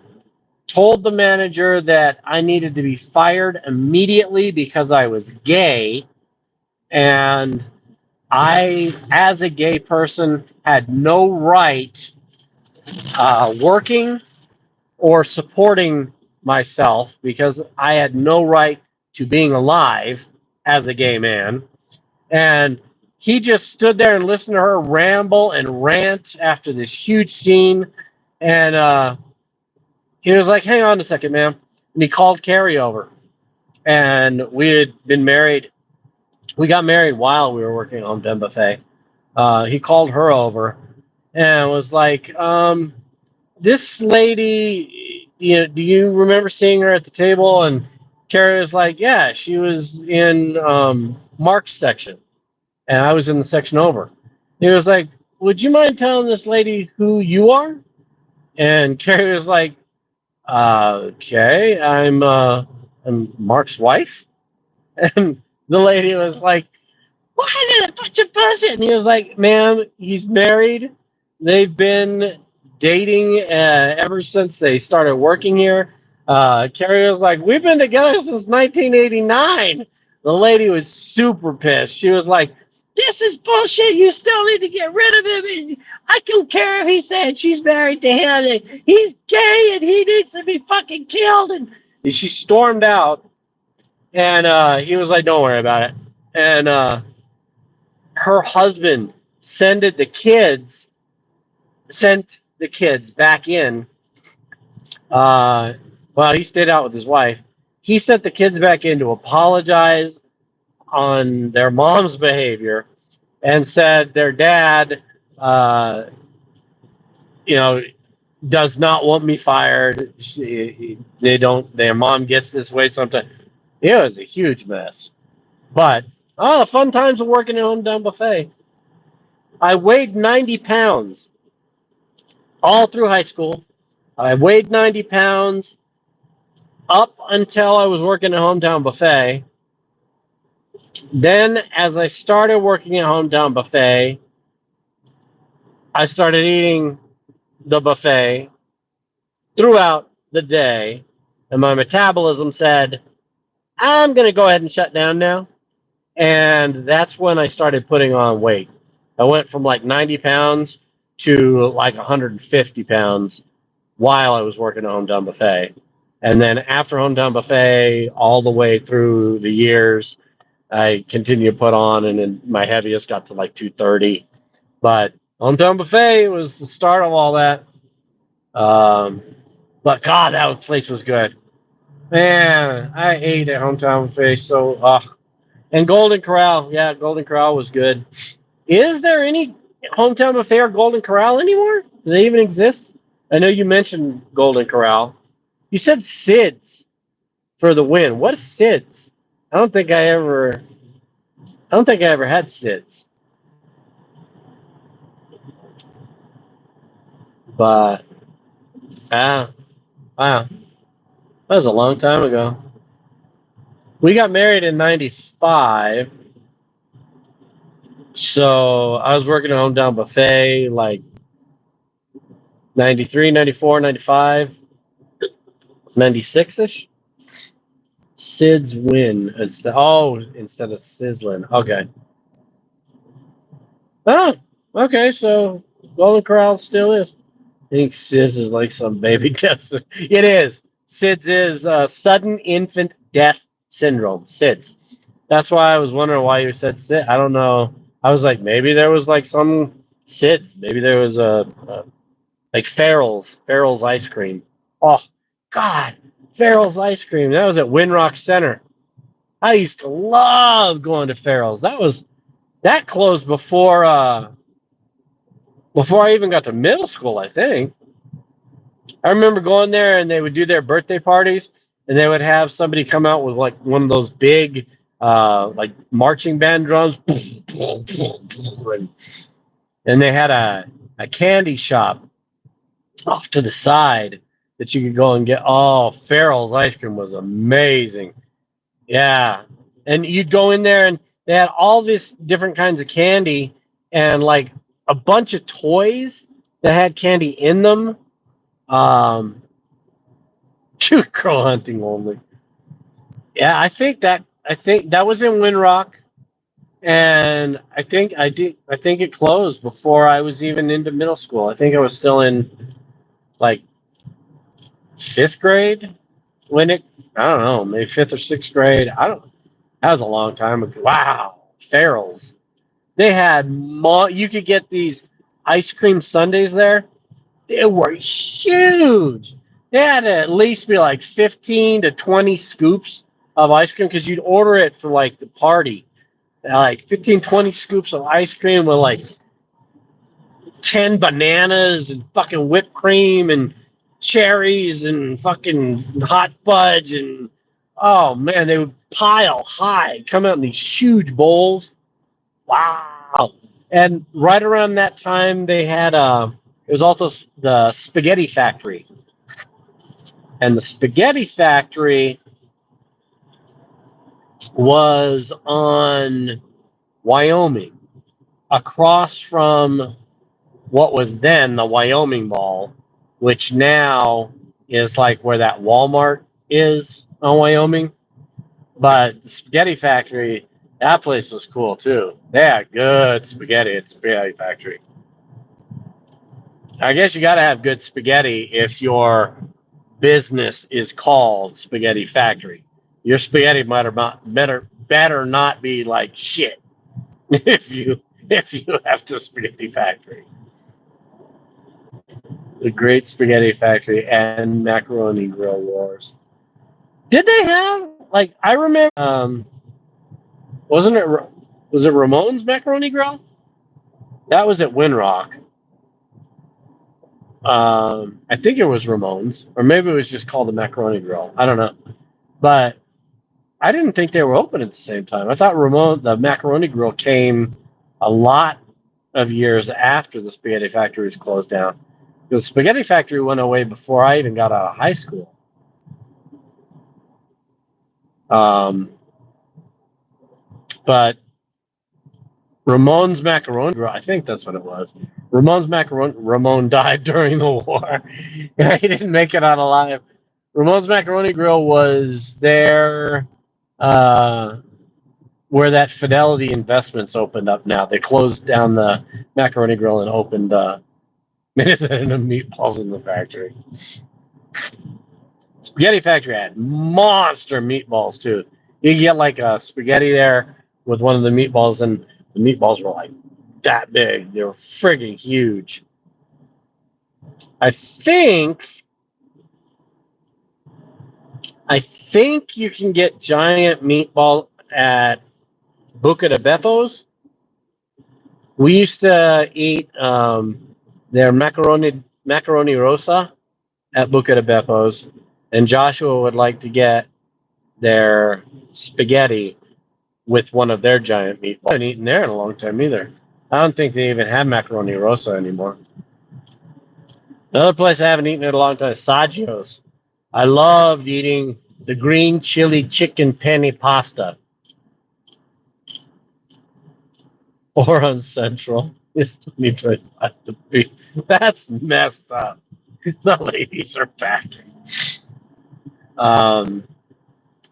told the manager that I needed to be fired immediately because I was gay, and I, as a gay person, had no right working or supporting myself because I had no right to being alive as a gay man. And he just stood there and listened to her ramble and rant after this huge scene. And he was like, hang on a second, ma'am. And he called Carrie over. And we had been married. We got married while we were working at Hometown Buffet. He called her over and was like, this lady, do you remember seeing her at the table? And Carrie was like, yeah, she was in Mark's section. And I was in the section over. He was like, would you mind telling this lady who you are? And Carrie was like, okay, I'm Mark's wife. And the lady was like, why is it such a person? And he was like, ma'am, he's married. They've been dating ever since they started working here. Carrie was like, we've been together since 1989. The lady was super pissed. She was like, this is bullshit. You still need to get rid of him. I don't care if he said she's married to him. And he's gay and he needs to be fucking killed. And she stormed out. And he was like, don't worry about it. And her husband sent the kids back in. Well, he stayed out with his wife. He sent the kids back in to apologize on their mom's behavior and said their dad, does not want me fired. Their mom gets this way sometimes. It was a huge mess. But, fun times of working at Hometown Buffet. I weighed 90 pounds all through high school. I weighed 90 pounds up until I was working at Hometown Buffet. Then, as I started working at Hometown Buffet, I started eating the buffet throughout the day, and my metabolism said, I'm going to go ahead and shut down now. And that's when I started putting on weight. I went from like 90 pounds to like 150 pounds while I was working at Hometown Buffet. And then after Hometown Buffet, all the way through the years, I continued to put on, and then my heaviest got to like 230. But Hometown Buffet was the start of all that. But God, that place was good. Man, I ate at Hometown Buffet so. And Golden Corral, yeah, Golden Corral was good. Is there any Hometown Buffet or Golden Corral anymore? Do they even exist? I know you mentioned Golden Corral. You said Sid's for the win. What is Sid's? I don't think I ever had Sid's. But wow. That was a long time ago. We got married in 95. So I was working at Hometown Buffet like 93, 94, 95, 96-ish. Sid's win instead of Sizzlin. Okay. Oh, okay, so Golden Corral still is. I think Sid's is like some baby death. It is. Sid's is sudden infant death syndrome. Sid's. That's why I was wondering why you said Sid. I don't know. I was like, maybe there was like some Sid's. Maybe there was like Farrell's ice cream. Oh, God. Farrell's ice cream. That was at Winrock Center. I used to love going to Farrell's. That closed before I even got to middle school, I think. I remember going there and they would do their birthday parties and they would have somebody come out with like one of those big like marching band drums. And they had a candy shop off to the side that you could go and get. Oh, Farrell's ice cream was amazing. Yeah. And you'd go in there and they had all this different kinds of candy and like a bunch of toys that had candy in them. Cute crow hunting only. Yeah, I think that was in Winrock, and I think it closed before I was even into middle school. I think I was still in like 5th grade when it. I don't know, maybe 5th or 6th grade. I don't. That was a long time ago. Wow, Farrell's. They had you could get these ice cream sundaes there. They were huge. They had to at least be like 15 to 20 scoops of ice cream because you'd order it for like the party. Like 15, 20 scoops of ice cream with like 10 bananas and fucking whipped cream and cherries and fucking hot fudge. And oh man, they would pile high, come out in these huge bowls. Wow. And right around that time, they had it was also the Spaghetti Factory. And the Spaghetti Factory was on Wyoming, across from what was then the Wyoming Mall, which now is like where that Walmart is on Wyoming. But the Spaghetti Factory, that place was cool too. They had good spaghetti at the Spaghetti Factory. I guess you got to have good spaghetti if your business is called Spaghetti Factory. Your spaghetti better not be like shit if you have the Spaghetti Factory. The Great Spaghetti Factory and Macaroni Grill Wars. Did they have like I remember? Was it Ramon's Macaroni Grill? That was at Winrock. I think it was Ramon's, or maybe it was just called the Macaroni Grill. I don't know, but I didn't think they were open at the same time. I thought the Macaroni Grill came a lot of years after the Spaghetti Factory was closed down. The Spaghetti Factory went away before I even got out of high school. But Ramon's Macaroni Grill, I think that's what it was. Ramon died during the war. Yeah, he didn't make it out alive. Ramon's Macaroni Grill was there uh, where that Fidelity Investments opened up now. They closed down the Macaroni Grill and opened Minnesota Meatballs in the factory. Spaghetti Factory had monster meatballs too. You could get like a spaghetti there with one of the meatballs, and the meatballs were like that big. They were friggin' huge. I think you can get giant meatball at Buca de Beppo's. We used to eat their macaroni rosa at Buca de Beppo's, and Joshua would like to get their spaghetti with one of their giant meatballs. I haven't eaten there in a long time either. I don't think they even have macaroni rosa anymore. Another place I haven't eaten in a long time is Saggio's. I loved eating the green chili chicken penne pasta. Or on Central. It's 2025 to be. That's messed up. The ladies are packing.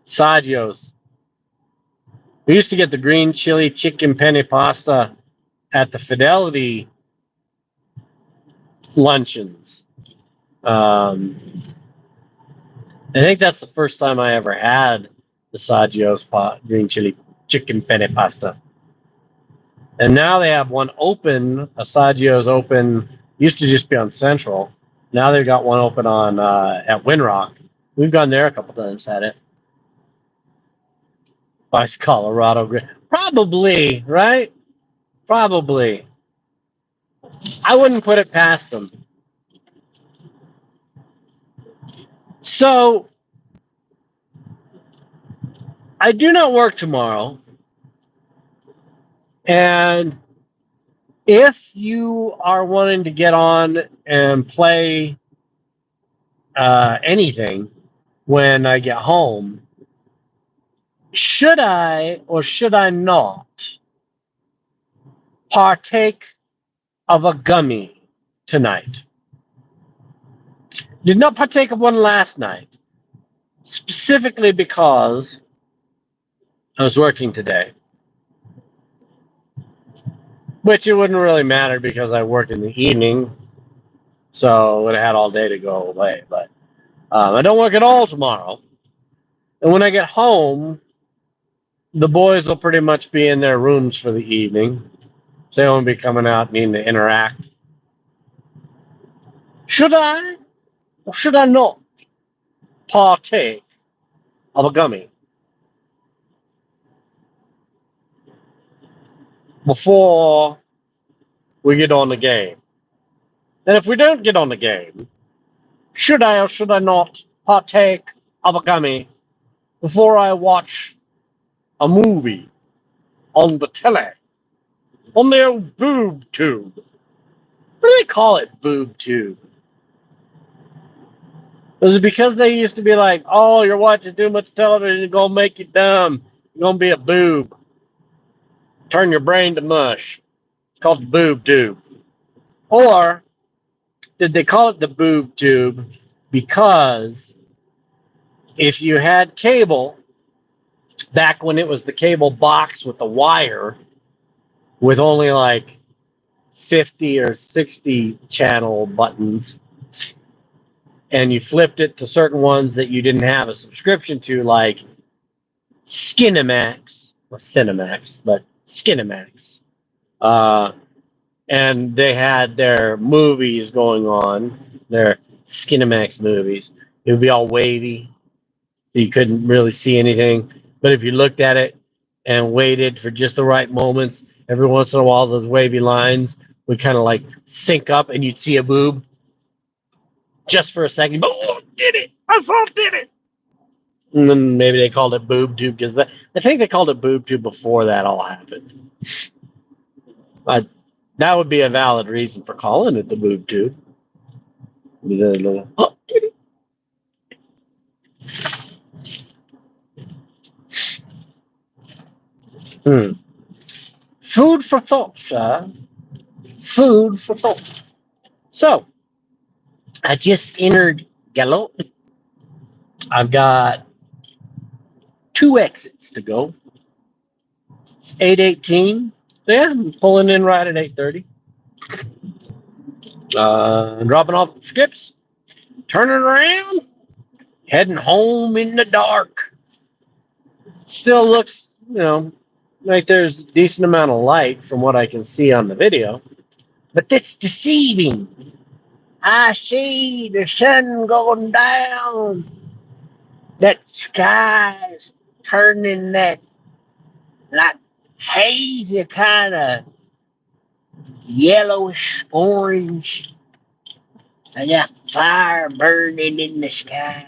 Saggio's. We used to get the green chili chicken penne pasta at the Fidelity luncheons. I think that's the first time I ever had the Saggio's green chili chicken penne pasta. And now they have one open. A Saggio's open. Used to just be on Central. Now they've got one open on at Windrock. We've gone there a couple times, had it. Vice Colorado. Probably, right? Probably. I wouldn't put it past them. So, I do not work tomorrow. And if you are wanting to get on and play anything when I get home, should I or should I not partake of a gummy tonight? Did not partake of one last night, specifically because I was working today. Which it wouldn't really matter because I work in the evening, so I would have had all day to go away. But I don't work at all tomorrow. And when I get home, the boys will pretty much be in their rooms for the evening. So they won't be coming out needing to interact. Should I or should I not partake of a gummy before we get on the game? And if we don't get on the game, should I or should I not partake of a gummy before I watch a movie on the telly, on the old boob tube? What do they call it, boob tube? Was it because they used to be like, oh, you're watching too much television, it's going to make you dumb. You're going to be a boob. Turn your brain to mush. It's called the boob tube. Or did they call it the boob tube because if you had cable, back when it was the cable box with the wire, with only like 50 or 60 channel buttons, and you flipped it to certain ones that you didn't have a subscription to, like Skinemax, or Cinemax, but Skinemax. And they had their movies going on, their Skinemax movies. It would be all wavy. You couldn't really see anything. But if you looked at it and waited for just the right moments, every once in a while those wavy lines would kind of like sync up and you'd see a boob just for a second. Oh, did it! I saw did it! And then maybe they called it boob tube because I think they called it boob tube before that all happened. But that would be a valid reason for calling it the boob tube. Oh, did it! Food for thought, sir. food for thought. So I just entered Gallup. I've got 2 exits to go. It's 8:18. Yeah, I'm pulling in right at 8:30. Dropping off scripts, turning around, heading home in the dark. Still looks, like there's a decent amount of light from what I can see on the video, but that's deceiving. I see the sun going down. That sky's turning that like hazy kind of yellowish orange. I got fire burning in the sky.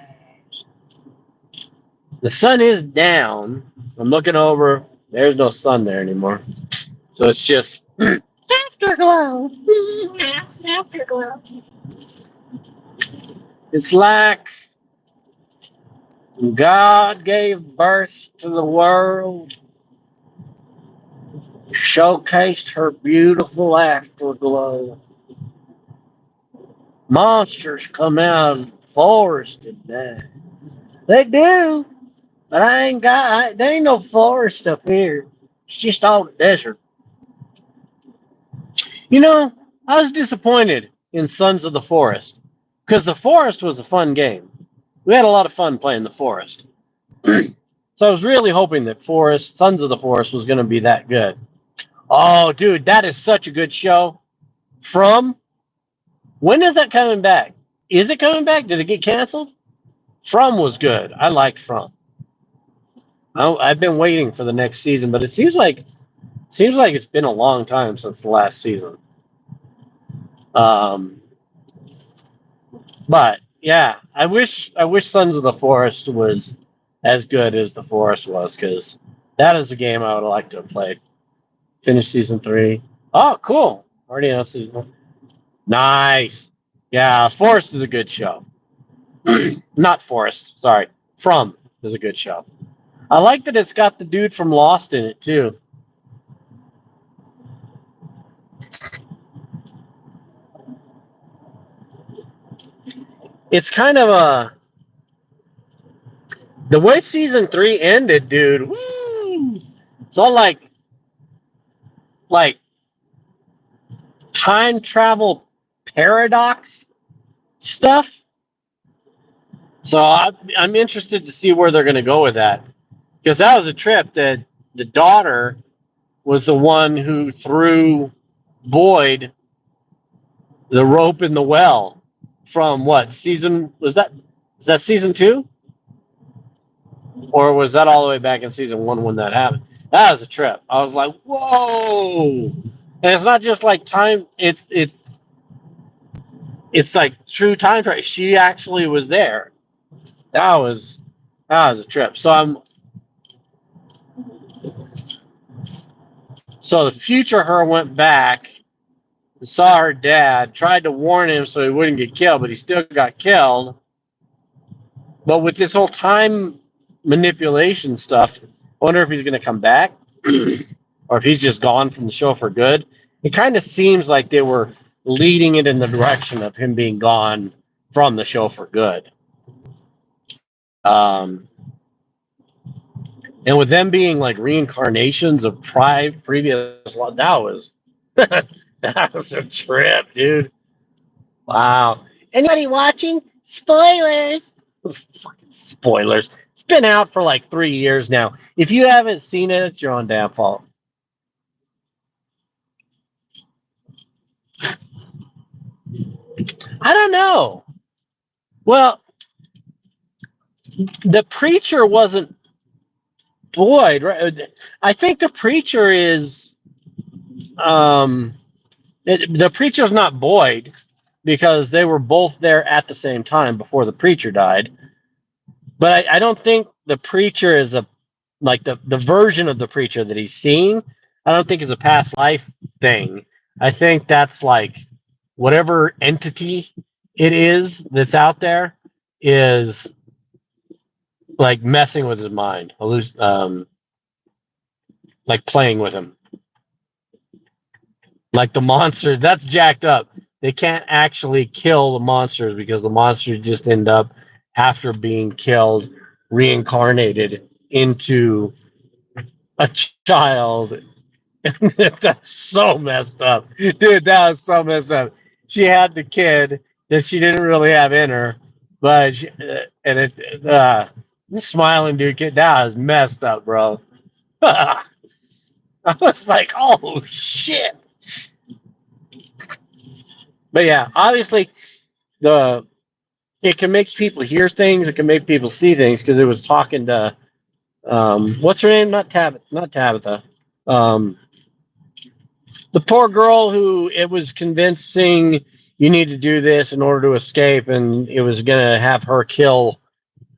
The sun is down. I'm looking over. There's no sun there anymore. So it's just afterglow. Afterglow. It's like God gave birth to the world, showcased her beautiful afterglow. Monsters come out of the forest today. They do, but there ain't no forest up here. It's just all the desert. I was disappointed in Sons of the Forest because the Forest was a fun game. We had a lot of fun playing the Forest. So I was really hoping that Sons of the Forest was going to be that good. Oh, dude, that is such a good show. When is that coming back? Is it coming back? Did it get canceled? From was good. I liked From. I've been waiting for the next season, but it seems like it's been a long time since the last season. But yeah, I wish Sons of the Forest was as good as the Forest was, because that is a game I would like to have played. Finish season 3. Oh, cool! Already on season 1. Nice. Yeah, Forest is a good show. Not Forest. Sorry, From is a good show. I like that it's got the dude from Lost in it too. It's kind of the way season 3 ended, dude. Woo! It's all like time travel paradox stuff. So I'm interested to see where they're going to go with that, because that was a trip that the daughter was the one who threw Boyd the rope in the well from what season was that? Is that season 2? Or was that all the way back in season 1 when that happened? That was a trip. I was like, whoa! And it's not just like time. It's like true time travel. She actually was there. That was a trip. So the future her went back, saw her dad, tried to warn him so he wouldn't get killed, but he still got killed. But with this whole time manipulation stuff, I wonder if he's going to come back or if he's just gone from the show for good. It kind of seems like they were leading it in the direction of him being gone from the show for good. And with them being like reincarnations of previous life, that was a trip, dude. Wow. Anybody watching? Spoilers. Fucking spoilers. It's been out for like 3 years now. If you haven't seen it, it's your own damn fault. I don't know. Well, the preacher wasn't Boyd, right? I think the preacher is the preacher's not Boyd, because they were both there at the same time before the preacher died. But I don't think the preacher is the version of the preacher that he's seeing. I don't think is a past life thing. I think that's like whatever entity it is that's out there is like messing with his mind, like playing with him. Like the monster, that's jacked up. They can't actually kill the monsters because the monsters just end up, after being killed, reincarnated into a child. That's so messed up. Dude, that was so messed up. She had the kid that she didn't really have in her, but the smiling dude kid, that was messed up, bro. I was like, oh shit. But yeah, obviously the it can make people hear things, it can make people see things because it was talking to what's her name? Not Tabitha. Um, the poor girl who it was convincing you need to do this in order to escape, and it was gonna have her kill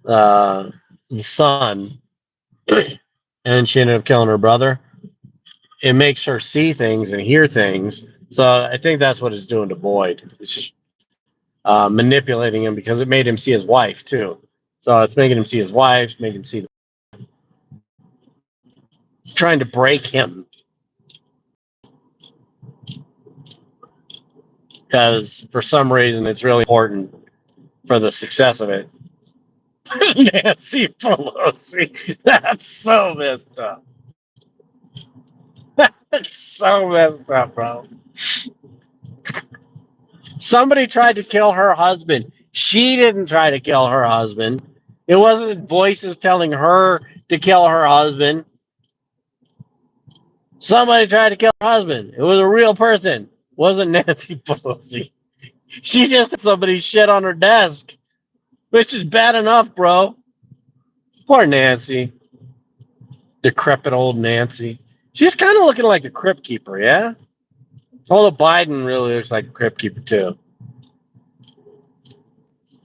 the son, and she ended up killing her brother. It makes her see things and hear things. So I think that's what it's doing to Boyd. It's just manipulating him because it made him see his wife too. So it's making him see his wife, making him see, trying to break him because for some reason it's really important for the success of it. Nancy Pelosi, that's so messed up. That's so messed up, bro. Somebody tried to kill her husband. She didn't try to kill her husband. It wasn't voices telling her to kill her husband. Somebody tried to kill her husband. It was a real person. It wasn't Nancy Pelosi. She just had somebody shit on her desk, which is bad enough, bro. Poor Nancy. Decrepit old Nancy. She's kind of looking like the Crypt Keeper, yeah? Although Biden really looks like a Crypt Keeper, too.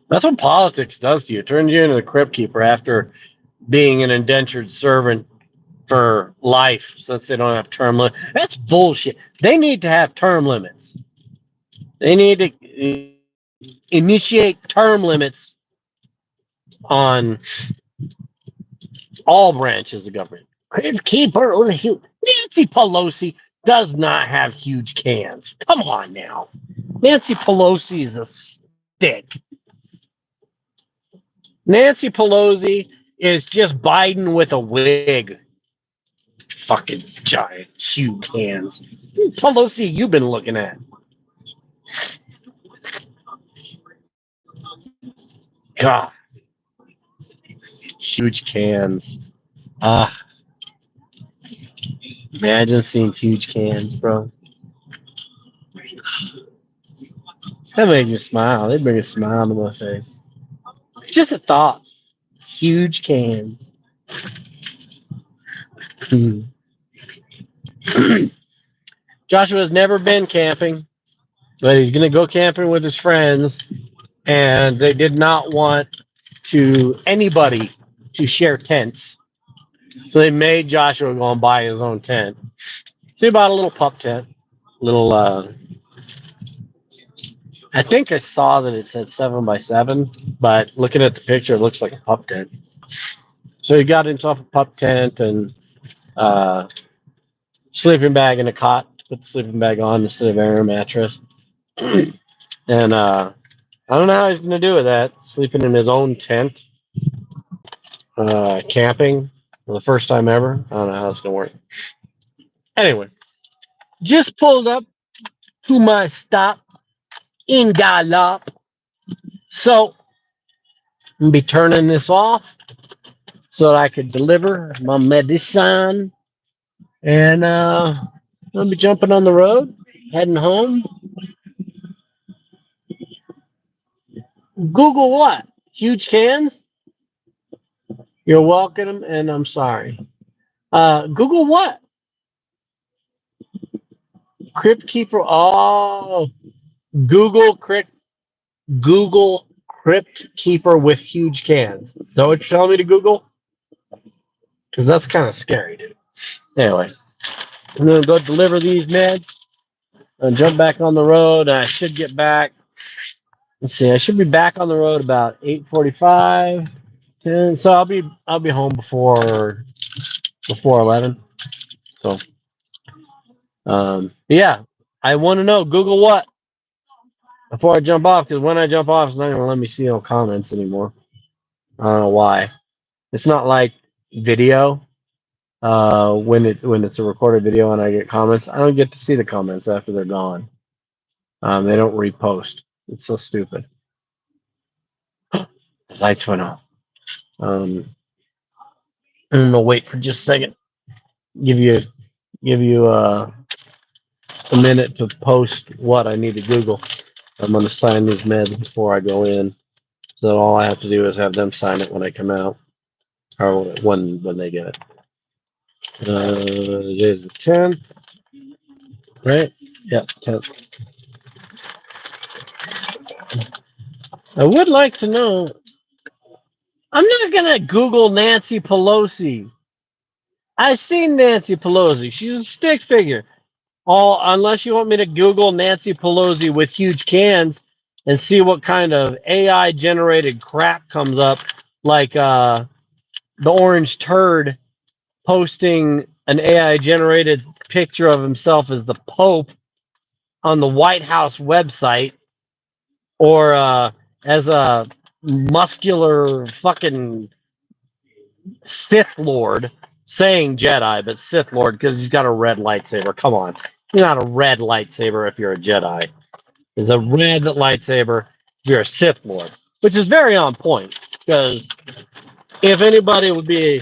That's what politics does to you. It turns you into the Crypt Keeper after being an indentured servant for life since they don't have term limits. That's bullshit. They need to have term limits. They need to initiate term limits on all branches of government. Crypt Keeper or huge. Nancy Pelosi does not have huge cans. Come on now. Nancy Pelosi is a stick. Nancy Pelosi is just Biden with a wig. Fucking giant, huge hands. Pelosi, you've been looking at. God. Huge cans. Imagine seeing huge cans, bro. That made you smile. They bring a smile to my face. Just a thought. Huge cans. Joshua has never been camping, but he's going to go camping with his friends, and they did not want anybody to share tents. So they made Joshua go and buy his own tent. So he bought a little pup tent. I think I saw that it said 7x7, but looking at the picture, it looks like a pup tent. So he got himself a pup tent and sleeping bag and a cot to put the sleeping bag on instead of air mattress. And I don't know how he's going to do with that. Sleeping in his own tent, camping for the first time ever. I don't know how it's going to work. Anyway, just pulled up to my stop in Gallup. So I'm going to be turning this off so that I could deliver my medicine. And I'm going to be jumping on the road, heading home. Google what? Huge cans? You're welcome, and I'm sorry. Google what? Crypt Keeper. Oh, Google Crypt Keeper with huge cans. Is that what you're telling me to Google? Because that's kind of scary, dude. Anyway, I'm gonna go deliver these meds and jump back on the road. And I should get back. Let's see. I should be back on the road about 8:45. And so I'll be home before 11. So yeah, I want to know. Google what? Before I jump off, because when I jump off, it's not going to let me see no comments anymore. I don't know why. It's not like video. When it's a recorded video and I get comments, I don't get to see the comments after they're gone. They don't repost. It's so stupid. The lights went off. I'm gonna wait for just a second. Give you a minute to post what I need to Google. I'm gonna sign these meds before I go in, so that all I have to do is have them sign it when I come out, or when they get it. Today's the 10th, right? Yeah, 10th. I would like to know. I'm not gonna Google Nancy Pelosi. I've seen Nancy Pelosi. She's a stick figure. Unless you want me to Google Nancy Pelosi with huge cans and see what kind of AI generated crap comes up, like the orange turd posting an AI generated picture of himself as the Pope on the White House website, or as a muscular fucking Sith Lord saying Jedi, but Sith Lord because he's got a red lightsaber. Come on. You're not a red lightsaber if you're a Jedi. It's a red lightsaber if you're a Sith Lord, which is very on point because if anybody would be,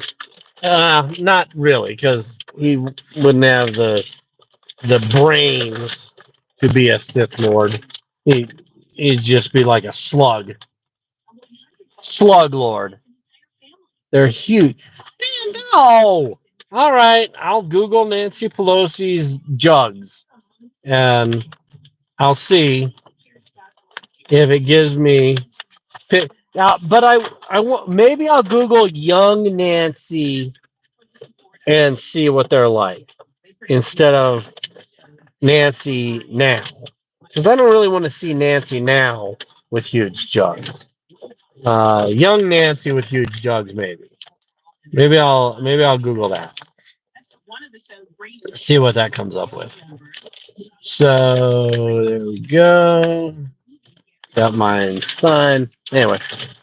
not really, because he wouldn't have the brains to be a Sith Lord. He'd just be like a slug Lord. They're huge. No. All right, I'll Google Nancy Pelosi's jugs, and I'll see if it gives me. But maybe I'll Google young Nancy and see what they're like instead of Nancy now, because I don't really want to see Nancy now with huge jugs. Young Nancy with huge jugs, maybe. Maybe I'll Google that. See what that comes up with. So there we go. Got mine signed. Anyway,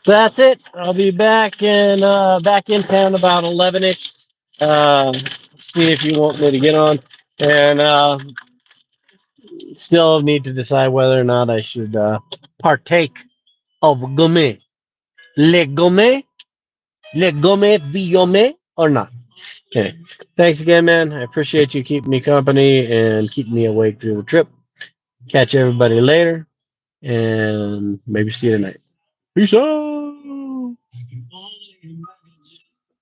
that's it. I'll be back in town about 11ish. See if you want me to get on, and still need to decide whether or not I should partake of gourmet, le gourmet, billome, or not. Okay. Thanks again, man. I appreciate you keeping me company and keeping me awake through the trip. Catch everybody later, and maybe see you tonight. Peace out.